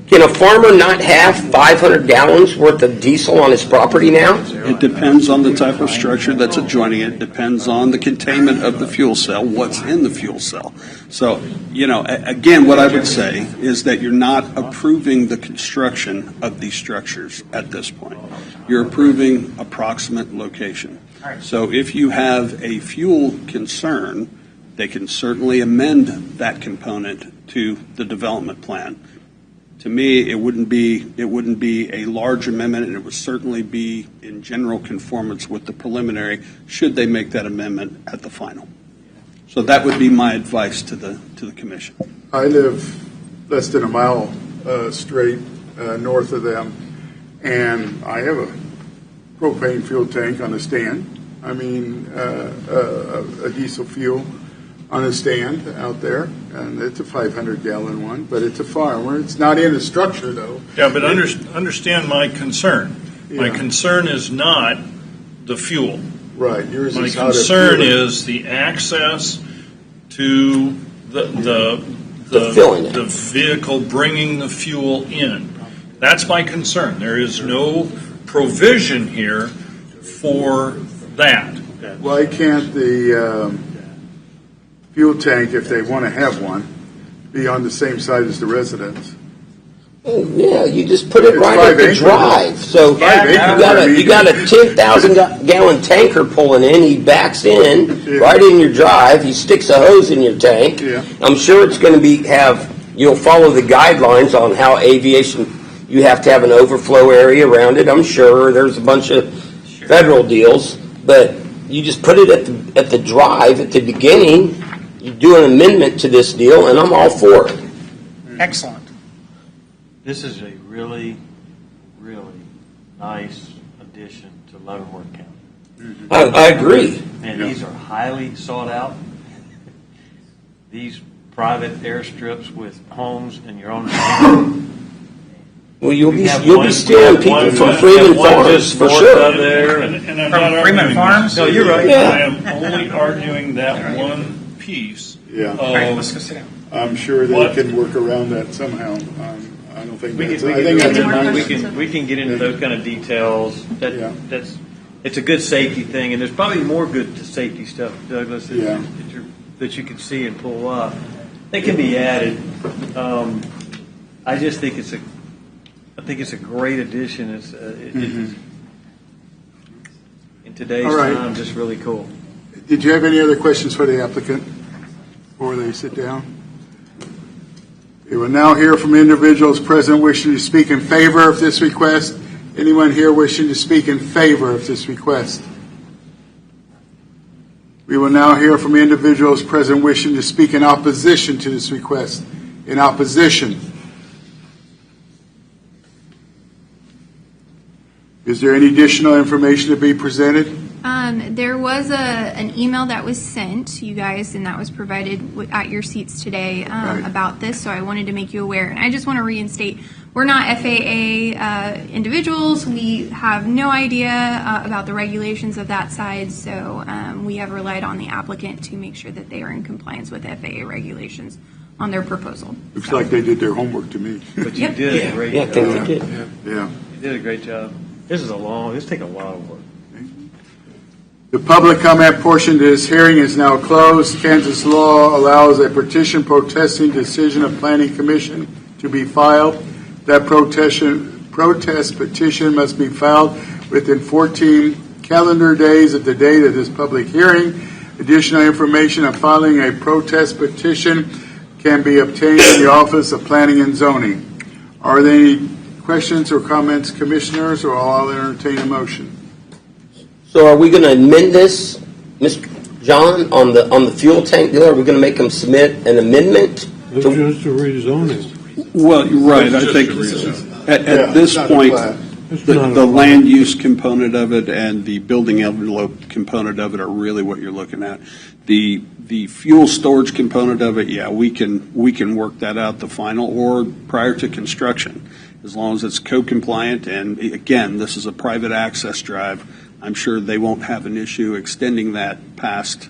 Can a farmer not have 500 gallons worth of diesel on his property now? It depends on the type of structure that's adjoining it, depends on the containment of the fuel cell, what's in the fuel cell. So, again, what I would say is that you're not approving the construction of these structures at this point. You're approving approximate location. So if you have a fuel concern, they can certainly amend that component to the development plan. To me, it wouldn't be a large amendment, and it would certainly be in general conformance with the preliminary, should they make that amendment at the final. So that would be my advice to the commission. I live less than a mile straight north of them, and I have a propane fuel tank on a stand. I mean, a diesel fuel on a stand out there, and it's a 500-gallon one, but it's a farm. It's not in a structure, though. Yeah, but understand my concern. Yeah. My concern is not the fuel. Right. Yours My is not a concern fuel. is the access to the filling it. the vehicle bringing the fuel in. That's my concern. There is no provision here for that. Why can't the fuel tank, if they want to have one, be on the same side as the residence? Oh, yeah, you just put it It's right 5 at the acres. drive. So It's 5 acres, I mean. you got a 10,000-gallon tanker pulling in. He backs in right in your drive. He sticks a hose in your tank. Yeah. I'm sure it's going to you'll follow the guidelines on how aviation. You have to have an overflow area around it. I'm sure there's a bunch of federal deals, but you just put it at the drive at the beginning. You do an amendment to this deal, and I'm all for it. Excellent. This is a really, really nice addition to Leavenworth County. I agree. And these are highly sought out. These private airstrips with homes and your own. Well, you'll We be have stealing people from Freeman Farms for sure. And I'm not Freeman arguing Farms? that. No, you're right. Yeah. I am only arguing that one piece. Yeah. All right, Of let's go sit down. I'm sure they What? can work around that somehow. I don't think We that's. can, I think that's a nice. we can get into those kind of details. Yeah. It's a good safety thing, and there's probably more good safety stuff, Douglas, Yeah. that you can see and pull up. They can be added. I just think it's a great addition. It's in today's All right. time, just really cool. Did you have any other questions for the applicant before they sit down? We will now hear from individuals present wishing to speak in favor of this request. Anyone here wishing to speak in favor of this request? We will now hear from individuals present wishing to speak in opposition to this request. In opposition. Is there any additional information to be presented? There was an email that was sent to you guys, and that was provided at your seats today Right. about this, so I wanted to make you aware. And I just want to reinstate, we're not FAA individuals. We have no idea about the regulations of that side, so we have relied on the applicant to make sure that they are in compliance with FAA regulations on their proposal. Looks like they did their homework to me. But you Yep. did a great Yeah, I job. think they did. Yeah. You did a great job. This take a lot of work. The public comment portion of this hearing is now closed. Kansas law allows a petition protesting decision of Planning Commission to be filed. That protest petition must be filed within 14 calendar days of the date of this public hearing. Additional information on filing a protest petition can be obtained in the Office of Planning and Zoning. Are there any questions or comments, commissioners, or I'll entertain a motion? So are we going to amend this, Mr. John, on the fuel tank deal? Are we going to make them submit an amendment? It's just a rezoning. Well, you're right. I think at this point, the land use component of it and the building envelope component of it are really what you're looking at. The fuel storage component of it, yeah, we can work that out, the final, or prior to construction, as long as it's code compliant. And again, this is a private access drive. I'm sure they won't have an issue extending that past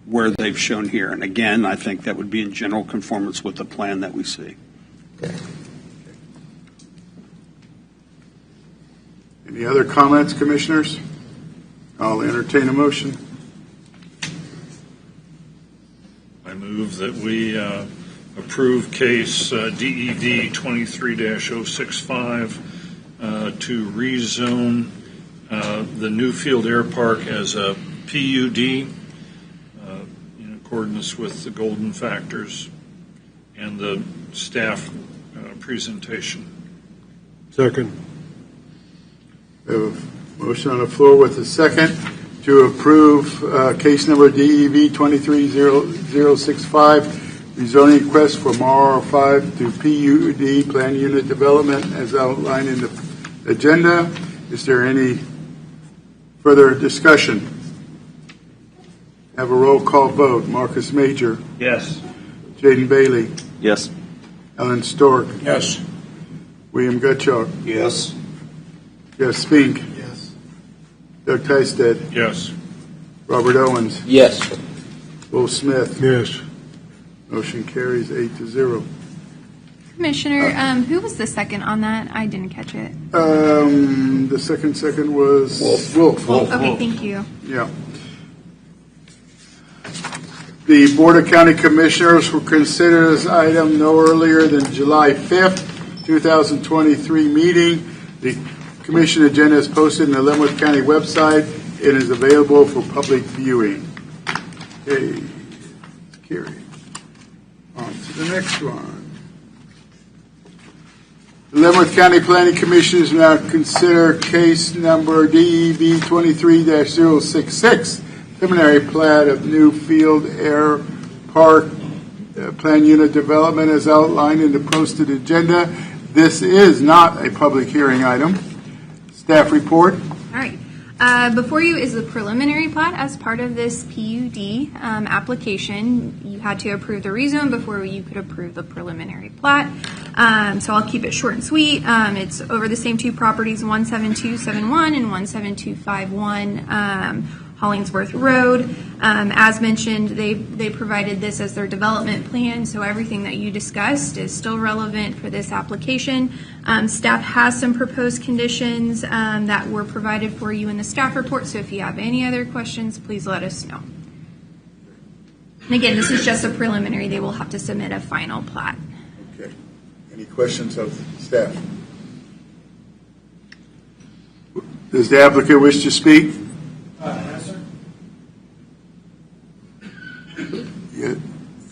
where they've shown here. And again, I think that would be in general conformance with the plan that we see. Okay. Any other comments, commissioners? I'll entertain a motion. I move that we approve case DEV 23-065 to rezone the Newfield Air Park as a PUD in accordance with the golden factors and the staff presentation. Second. We have a motion on the floor with a second to approve case number DEV 23-065, rezoning request from RR5 to PUD, Plan Unit Development, as outlined in the agenda. Is there any further discussion? Have a roll call vote. Marcus Major. Yes. Jaden Bailey. Yes. Ellen Stork. Yes. William Gutchalk. Yes. Jeff Spink. Yes. Doug Tysted. Yes. Robert Owens. Yes. Will Smith. Yes. Motion carries 8-0. Commissioner, who was the second on that? I didn't catch it. The second was Wolf. Okay, thank you. Yeah. The Board of County Commissioners will consider this item no earlier than July 5th, 2023 meeting. The commission agenda is posted in the Leavenworth County website and is available for public viewing. Okay, carry. On to the next one. The Leavenworth County Planning Commission is now consider case number DEV 23-066, preliminary plat of Newfield Air Park Plan Unit Development as outlined in the posted agenda. This is not a public hearing item. Staff report. All right. Before you is the preliminary plat as part of this PUD application. You had to approve the rezone before you could approve the preliminary plat. So I'll keep it short and sweet. It's over the same two properties, 17271 and 17251 Hollingsworth Road. As mentioned, they provided this as their development plan, so everything that you discussed is still relevant for this application. Staff has some proposed conditions that were provided for you in the staff report, so if you have any other questions, please let us know. And again, this is just a preliminary. They will have to submit a final plat. Okay. Any questions of staff? Does the applicant wish to speak? Yes, sir.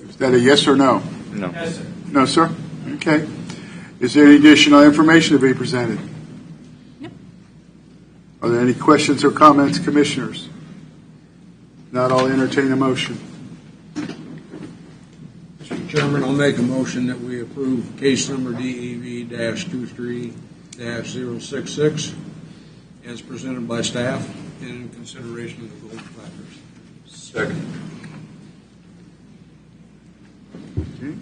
Is that a yes or no? No. Yes, sir. No, sir? Okay. Is there any additional information to be presented? No. Are there any questions or comments, commissioners? Not, I'll entertain a motion. Mr. Chairman, I'll make a motion that we approve case number DEV-23-066 as presented by staff and in consideration of the gold factors. Second. Okay.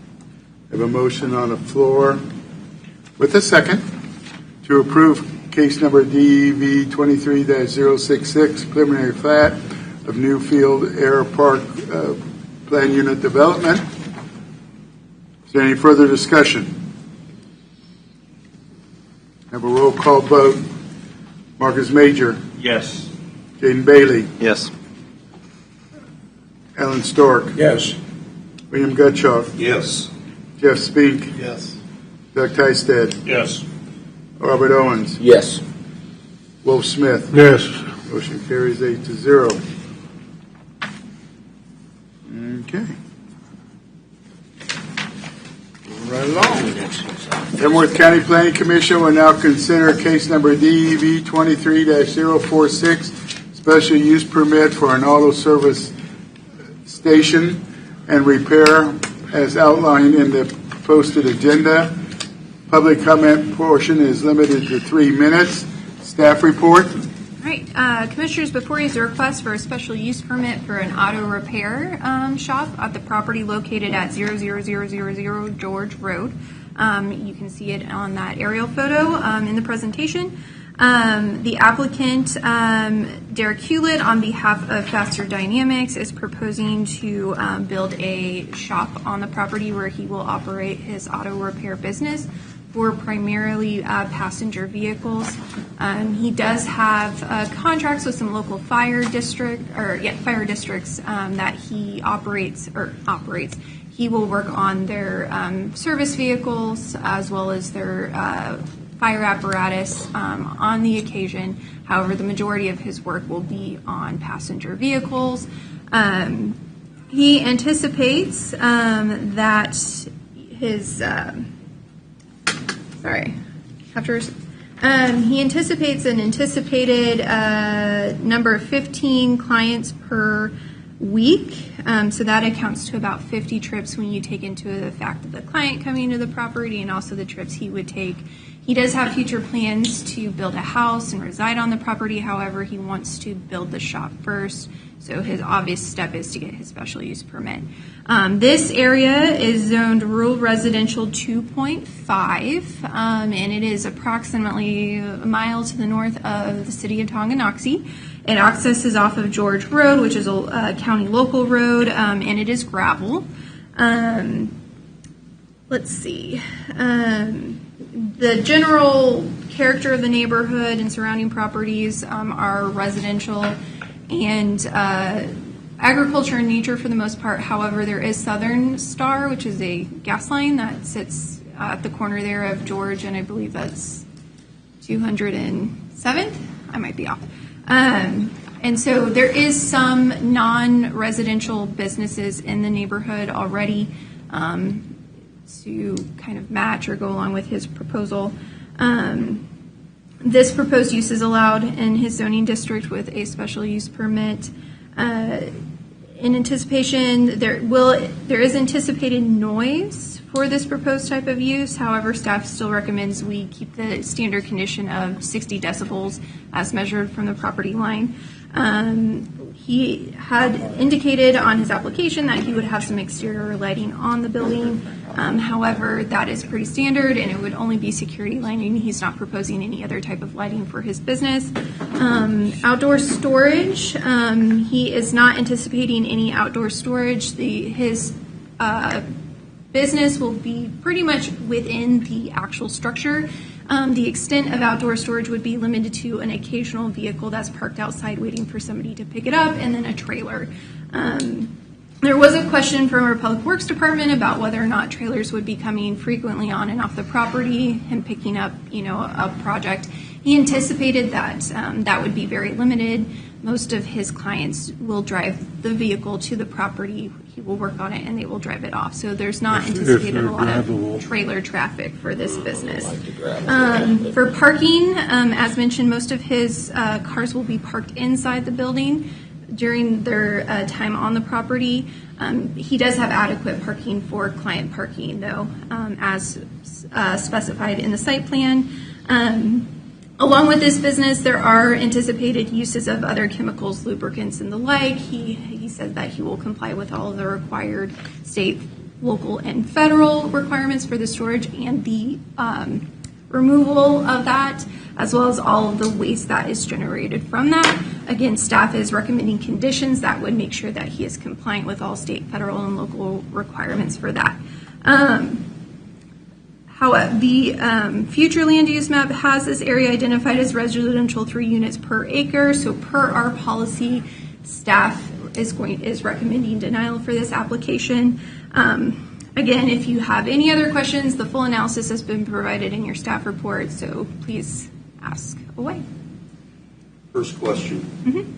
I have a motion on the floor with a second to approve case number DEV 23-066, preliminary plat of Newfield Air Park Plan Unit Development. Is there any further discussion? Have a roll call vote. Marcus Major. Yes. Jaden Bailey. Yes. Ellen Stork. Yes. William Gutchalk. Yes. Jeff Spink. Yes. Doug Tysted. Yes. Robert Owens. Yes. Wolf Smith. Yes. Motion carries 8-0. Okay. Kenworth County Planning Commission will now consider case number DEV 23-046, special use permit for an auto service station and repair as outlined in the posted agenda. Public comment portion is limited to 3 minutes. Staff report. All right, Commissioners, before you is a request for a special use permit for an auto repair shop at the property located at 00000 George Road. You can see it on that aerial photo in the presentation. The applicant, Derek Hewlett, on behalf of Faster Dynamics, is proposing to build a shop on the property where he will operate his auto repair business for primarily passenger vehicles. He does have contracts with some local fire districts that he operates. He will work on their service vehicles as well as their fire apparatus on the occasion. However, the majority of his work will be on passenger vehicles. He anticipates that his he anticipates an anticipated number of 15 clients per week. So that accounts to about 50 trips when you take into the fact of the client coming to the property and also the trips he would take. He does have future plans to build a house and reside on the property. However, he wants to build the shop first. So his obvious step is to get his special use permit. This area is zoned rural residential 2.5, and it is approximately a mile to the north of the city of Tonganoxie. It accesses off of George Road, which is a county local road, and it is gravel. Let's see. The general character of the neighborhood and surrounding properties are residential and agriculture in nature for the most part. However, there is Southern Star, which is a gas line that sits at the corner there of George, and I believe that's 207th. I might be off. And so there is some non-residential businesses in the neighborhood already to kind of match or go along with his proposal. This proposed use is allowed in his zoning district with a special use permit. In anticipation, there is anticipated noise for this proposed type of use. However, staff still recommends we keep the standard condition of 60 decibels as measured from the property line. He had indicated on his application that he would have some exterior lighting on the building. However, that is pretty standard, and it would only be security lighting. He's not proposing any other type of lighting for his business. Outdoor storage, he is not anticipating any outdoor storage. His business will be pretty much within the actual structure. The extent of outdoor storage would be limited to an occasional vehicle that's parked outside waiting for somebody to pick it up, and then a trailer. There was a question from our Public Works Department about whether or not trailers would be coming frequently on and off the property and picking up, a project. He anticipated that that would be very limited. Most of his clients will drive the vehicle to the property. He will work on it, and they will drive it off. So there's not anticipated a lot of trailer traffic for this business. For parking, as mentioned, most of his cars will be parked inside the building during their time on the property. He does have adequate parking for client parking, though, as specified in the site plan. Along with this business, there are anticipated uses of other chemicals, lubricants, and the like. He said that he will comply with all of the required state, local, and federal requirements for the storage and the removal of that, as well as all of the waste that is generated from that. Again, staff is recommending conditions that would make sure that he is compliant with all state, federal, and local requirements for that. However, the future land use map has this area identified as residential 3 units per acre. So per our policy, staff is recommending denial for this application. Again, if you have any other questions, the full analysis has been provided in your staff report, so please ask away. First question.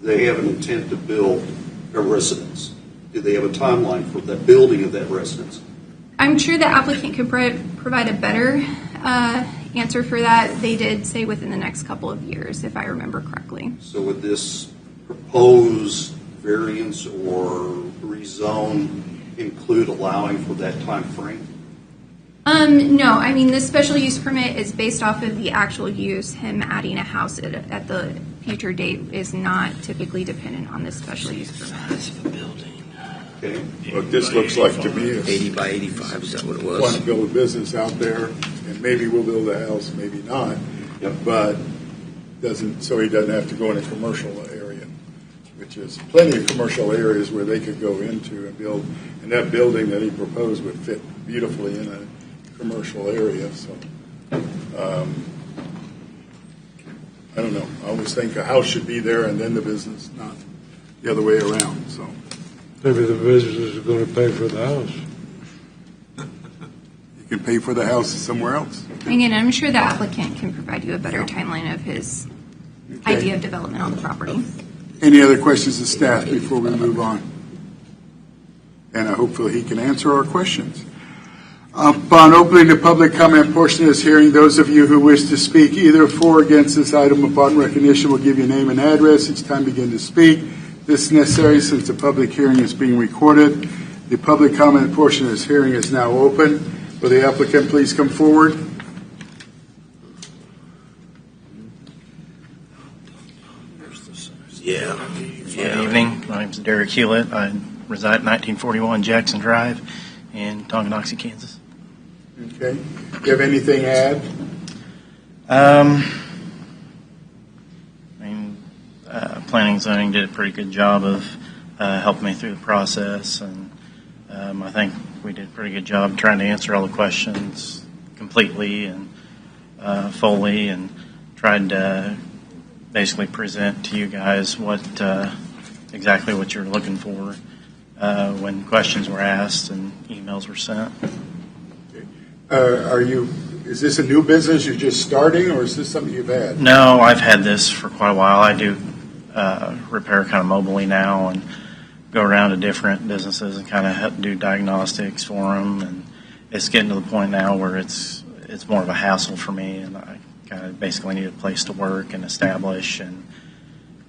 They have an intent to build a residence. Do they have a timeline for the building of that residence? I'm sure the applicant could provide a better answer for that. They did say within the next couple of years, if I remember correctly. So would this proposed variance or rezone include allowing for that time frame? No, I mean, the special use permit is based off of the actual use. Him adding a house at the future date is not typically dependent on this special use permit. Okay. What this looks like to me is 80 by 85, is that what it want was? to build a business out there, and maybe we'll build a house, maybe not, but doesn't, so he doesn't have to go in a commercial area, which is plenty of commercial areas where they could go into and build, and that building that he proposed would fit beautifully in a commercial area, so I don't know. I always think a house should be there and then the business, not the other way around, so. Maybe the business is going to pay for the house. You can pay for the house somewhere else. Again, I'm sure the applicant can provide you a better timeline of his idea of development on the property. Any other questions of staff before we move on? And hopefully he can answer our questions. Upon opening the public comment portion of this hearing, those of you who wish to speak either for or against this item upon recognition will give your name and address each time begin to speak. This is necessary since the public hearing is being recorded. The public comment portion of this hearing is now open. Will the applicant please come forward? Good evening. My name is Derek Hewlett. I reside at 1941 Jackson Drive in Tonganoxie, Kansas. Okay. Do you have anything to add? Planning and zoning did a pretty good job of helping me through the process, and I think we did a pretty good job trying to answer all the questions completely and fully, and tried to basically present to you guys what exactly what you're looking for when questions were asked and emails were sent. Is this a new business you're just starting, or is this something you've had? No, I've had this for quite a while. I do repair kind of mobily now and go around to different businesses and kind of help do diagnostics for them. And it's getting to the point now where it's more of a hassle for me, and I kind of basically need a place to work and establish. And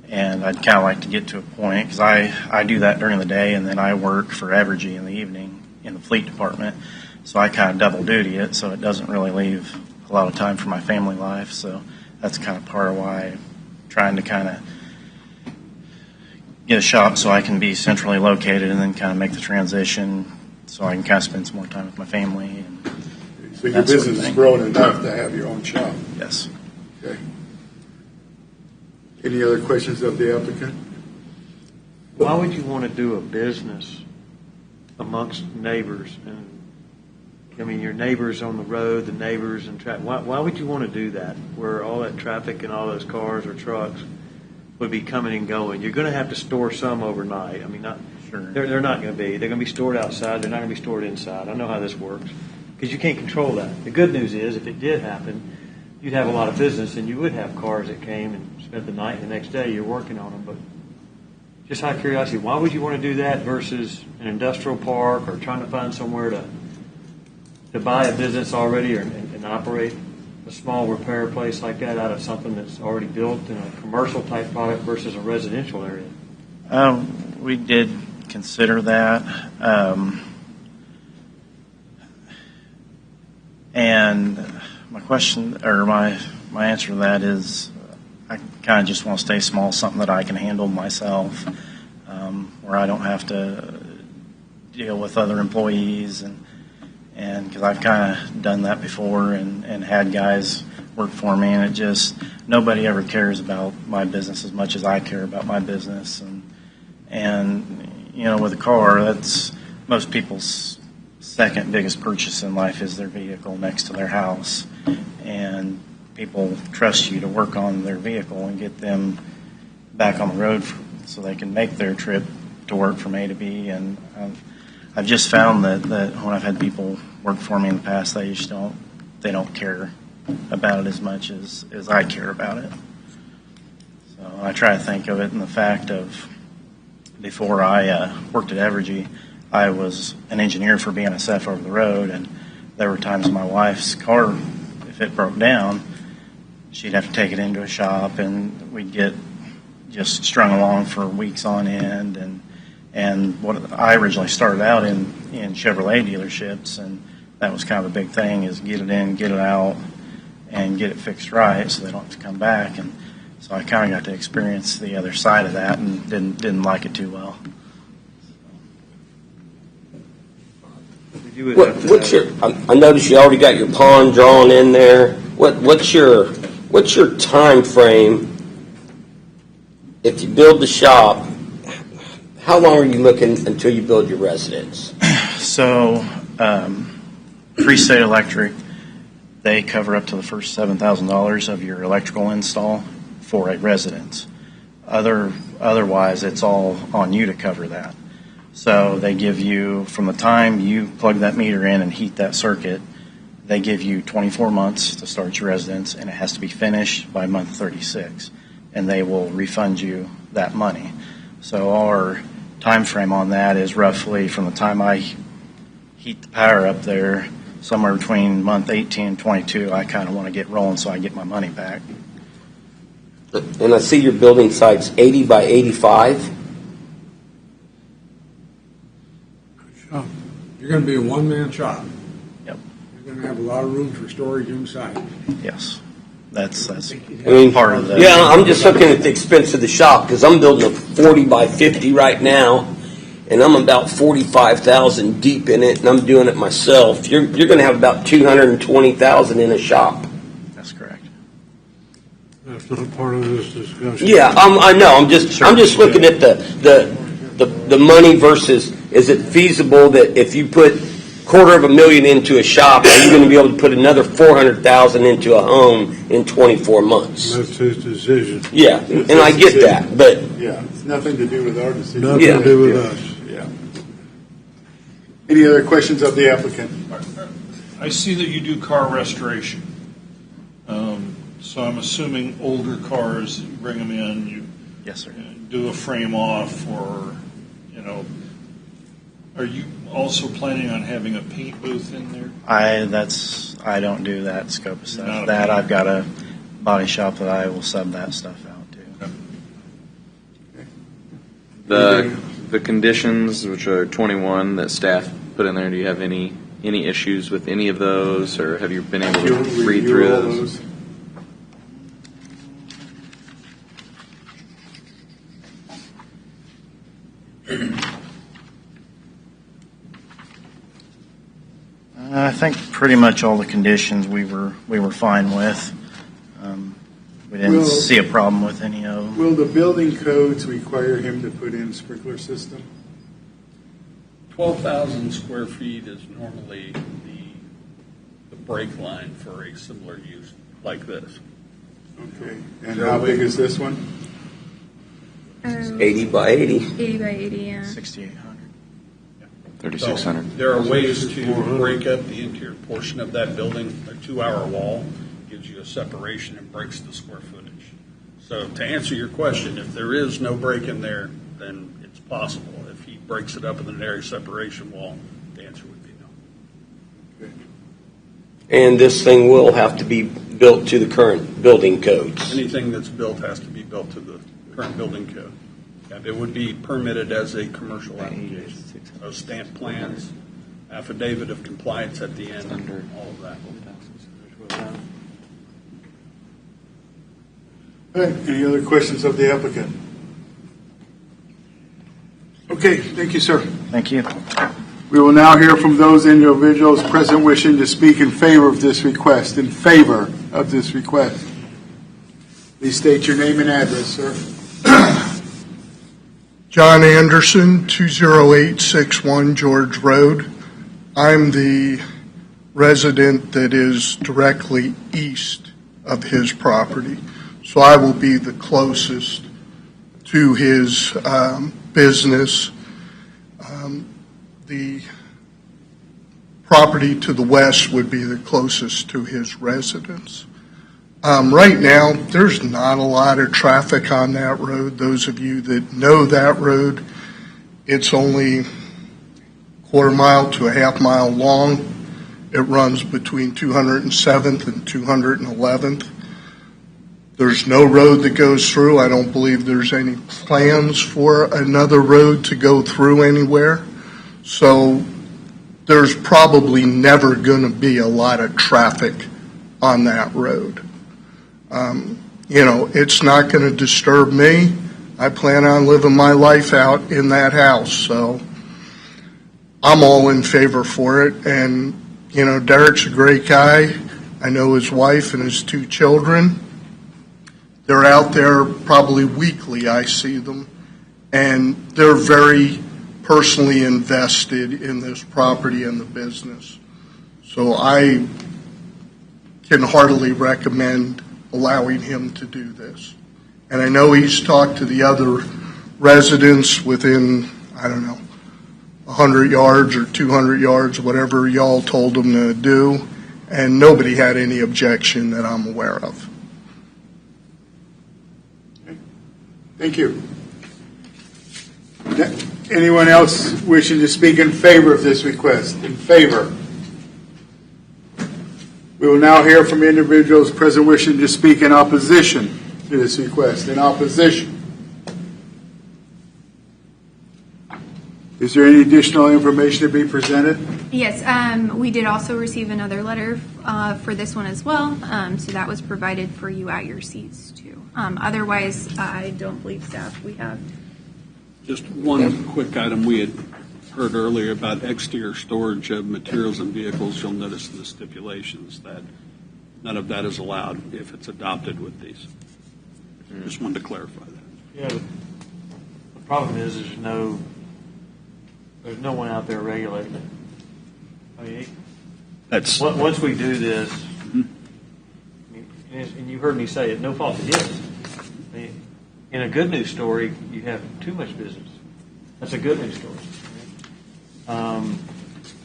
I'd kind of like to get to a point, because I do that during the day, and then I work for Evergy in the evening in the fleet department. So I kind of double duty it, so it doesn't really leave a lot of time for my family life. So that's kind of part of why I'm trying to kind of get a shop so I can be centrally located and then kind of make the transition so I can kind of spend some more time with my family. And so your business is growing enough to have your own shop? Yes. Okay. Any other questions of the applicant? Why would you want to do a business amongst neighbors? And I mean, your neighbors on the road, the neighbors and why would you want to do that, where all that traffic and all those cars or trucks would be coming and going? You're going to have to store some overnight. I mean, not sure. They're not going to be. They're going to be stored outside. They're not going to be stored inside. I know how this works, because you can't control that. The good news is, if it did happen, you'd have a lot of business, and you would have cars that came and spent the night, and the next day you're working on them. But just out of curiosity, why would you want to do that versus an industrial park, or trying to find somewhere to buy a business already, or and operate a small repair place like that out of something that's already built in a commercial type product versus a residential area? We did consider that. And my question, or my answer to that is, I kind of just want to stay small, something that I can handle myself, where I don't have to deal with other employees, and because I've kind of done that before and had guys work for me, and it just, nobody ever cares about my business as much as I care about my business. And you know, with a car, that's most people's second biggest purchase in life is their vehicle next to their house. And people trust you to work on their vehicle and get them back on the road so they can make their trip to work from A to B. And I've just found that when I've had people work for me in the past, they don't care about it as much as I care about it. So I try to think of it in the fact of, before I worked at Evergy, I was an engineer for BNSF over the road, and there were times my wife's car, if it broke down, she'd have to take it into a shop, and we'd get just strung along for weeks on end. And what I originally started out in Chevrolet dealerships, and that was kind of a big thing, is get it in, get it out, and get it fixed right so they don't have to come back. And so I kind of got to experience the other side of that and didn't like it too well. What's your? I noticed you already got your pond drawn in there. What's your time frame? If you build the shop, how long are you looking until you build your residence? So, Free State Electric, they cover up to the first $7,000 of your electrical install for a residence. Otherwise, it's all on you to cover that. So they give you, from the time you plug that meter in and heat that circuit, they give you 24 months to start your residence, and it has to be finished by month 36, and they will refund you that money. So our time frame on that is roughly from the time I heat the power up there, somewhere between month 18 and 22. I kind of want to get rolling so I get my money back. And I see your building site's 80 by 85. You're going to be a one-man shop. Yep. You're going to have a lot of room for storage inside. Yes. That's part of the... Yeah, I'm just looking at the expense of the shop because I'm building a 40 by 50 right now, and I'm about $45,000 deep in it, and I'm doing it myself. You're going to have about $220,000 in a shop. That's correct. That's not part of this discussion. Yeah, I know. I'm just looking at the money versus, is it feasible that if you put $250,000 into a shop, are you going to be able to put another $400,000 into a home in 24 months? That's his decision. Yeah, and I get that, but Yeah, it's nothing to do with our decision. Nothing to do with us. Yeah. Any other questions of the applicant? I see that you do car restoration. So I'm assuming older cars, you bring them in, you Yes, sir. do a frame off, or, are you also planning on having a paint booth in there? I don't do that scope of stuff. That I've got a body shop that I will sub that stuff out to. The conditions, which are 21 that staff put in there, do you have any issues with any of those, or have you been able to read through those? I think pretty much all the conditions we were fine with. We didn't see a problem with any of them. Will the building codes require him to put in sprinkler system? 12,000 square feet is normally the break line for a similar use like this. Okay, and how big is this one? 80 by 80. 80 by 80, yeah. 6,800. 3,600. So there are ways to break up the interior portion of that building. A 2-hour wall gives you a separation and breaks the square footage. So to answer your question, if there is no break in there, then it's possible. If he breaks it up with an area separation wall, the answer would be no. And this thing will have to be built to the current building codes. Anything that's built has to be built to the current building code. And it would be permitted as a commercial application. So stamp plans, affidavit of compliance at the end, all of that. All right, any other questions of the applicant? Okay, thank you, sir. Thank you. We will now hear from those individuals present wishing to speak in favor of this request. In favor of this request. Please state your name and address, sir. John Anderson, 20861 George Road. I'm the resident that is directly east of his property, so I will be the closest to his business. The property to the west would be the closest to his residence. Right now, there's not a lot of traffic on that road. Those of you that know that road, it's only quarter mile to a half mile long. It runs between 207th and 211th. There's no road that goes through. I don't believe there's any plans for another road to go through anywhere. So there's probably never going to be a lot of traffic on that road. It's not going to disturb me. I plan on living my life out in that house, so I'm all in favor for it. And, Derek's a great guy. I know his wife and his 2 children. They're out there probably weekly, I see them, and they're very personally invested in this property and the business. So I can heartily recommend allowing him to do this. And I know he's talked to the other residents within, 100 yards or 200 yards, whatever y'all told him to do, and nobody had any objection that I'm aware of. Thank you. Anyone else wishing to speak in favor of this request? In favor? We will now hear from individuals present wishing to speak in opposition to this request. In opposition. Is there any additional information to be presented? Yes, we did also receive another letter for this one as well, so that was provided for you at your seats too. Otherwise, I don't believe staff we have. Just one quick item. We had heard earlier about exterior storage of materials and vehicles. You'll notice in the stipulations that none of that is allowed if it's adopted with these. Just wanted to clarify that. Yeah, the problem is there's no one out there regulating it. I mean, once we do this, and you heard me say it, no fault of his. I mean, in a good news story, you have too much business. That's a good news story.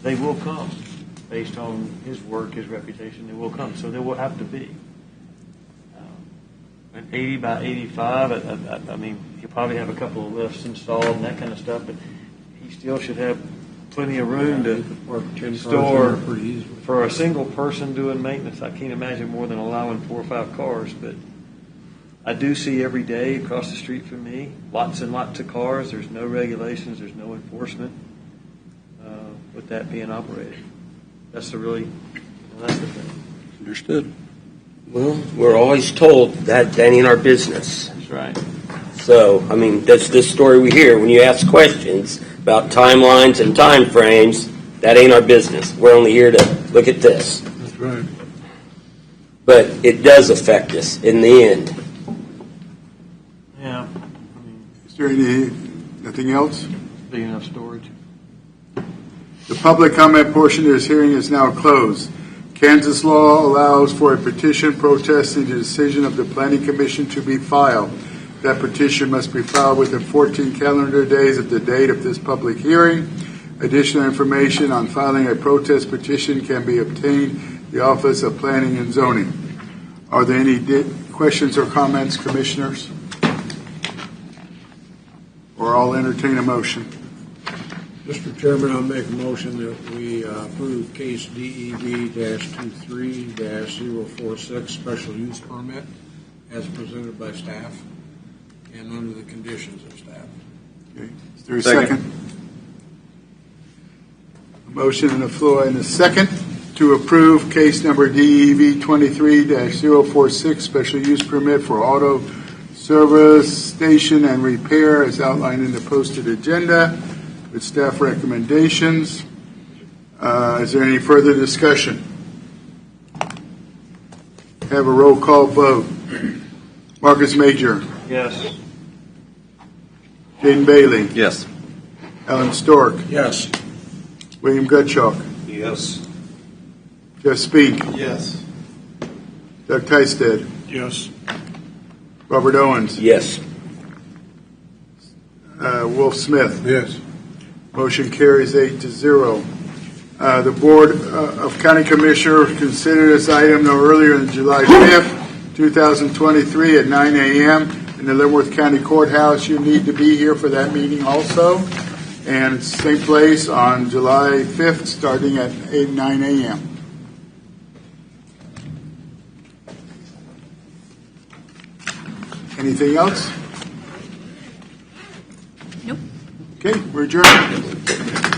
They will come based on his work, his reputation. They will come, so there will have to be an 80 by 85. I mean, he'll probably have a couple of lifts installed and that kind of stuff, but he still should have plenty of room to store for a single person doing maintenance. I can't imagine more than allowing 4 or 5 cars, but I do see every day across the street from me lots and lots of cars. There's no regulations. There's no enforcement with that being operated. That's the thing. Understood. Well, we're always told that ain't our business. That's right. So, that's the story we hear. When you ask questions about timelines and time frames, that ain't our business. We're only here to look at this. That's right. But it does affect us in the end. Yeah. Is there nothing else? Big enough storage. The public comment portion of this hearing is now closed. Kansas law allows for a petition protesting the decision of the Planning Commission to be filed. That petition must be filed within 14 calendar days of the date of this public hearing. Additional information on filing a protest petition can be obtained at the Office of Planning and Zoning. Are there any questions or comments, commissioners? Or I'll entertain a motion. Mr. Chairman, I'll make a motion that we approve case DEB-23-046 special use permit as presented by staff and under the conditions of staff. Okay. Is there a second? A motion on the floor and a second to approve case number DEB 23-046 special use permit for auto service station and repair as outlined in the posted agenda with staff recommendations. Is there any further discussion? Have a roll call vote. Marcus Major. Yes. Jaden Bailey. Yes. Alan Stork. Yes. William Gottschalk. Yes. Jeff Speak. Yes. Doug Teisted. Yes. Robert Owens. Yes. Wolf Smith. Yes. Motion carries 8-0. The Board of County Commissioners considered this item no earlier than July 5th, 2023 at 9 a.m. in the Leavenworth County Courthouse. You need to be here for that meeting also. And it's the same place on July 5th, starting at 9 a.m. Anything else? Nope. Okay, we're adjourned.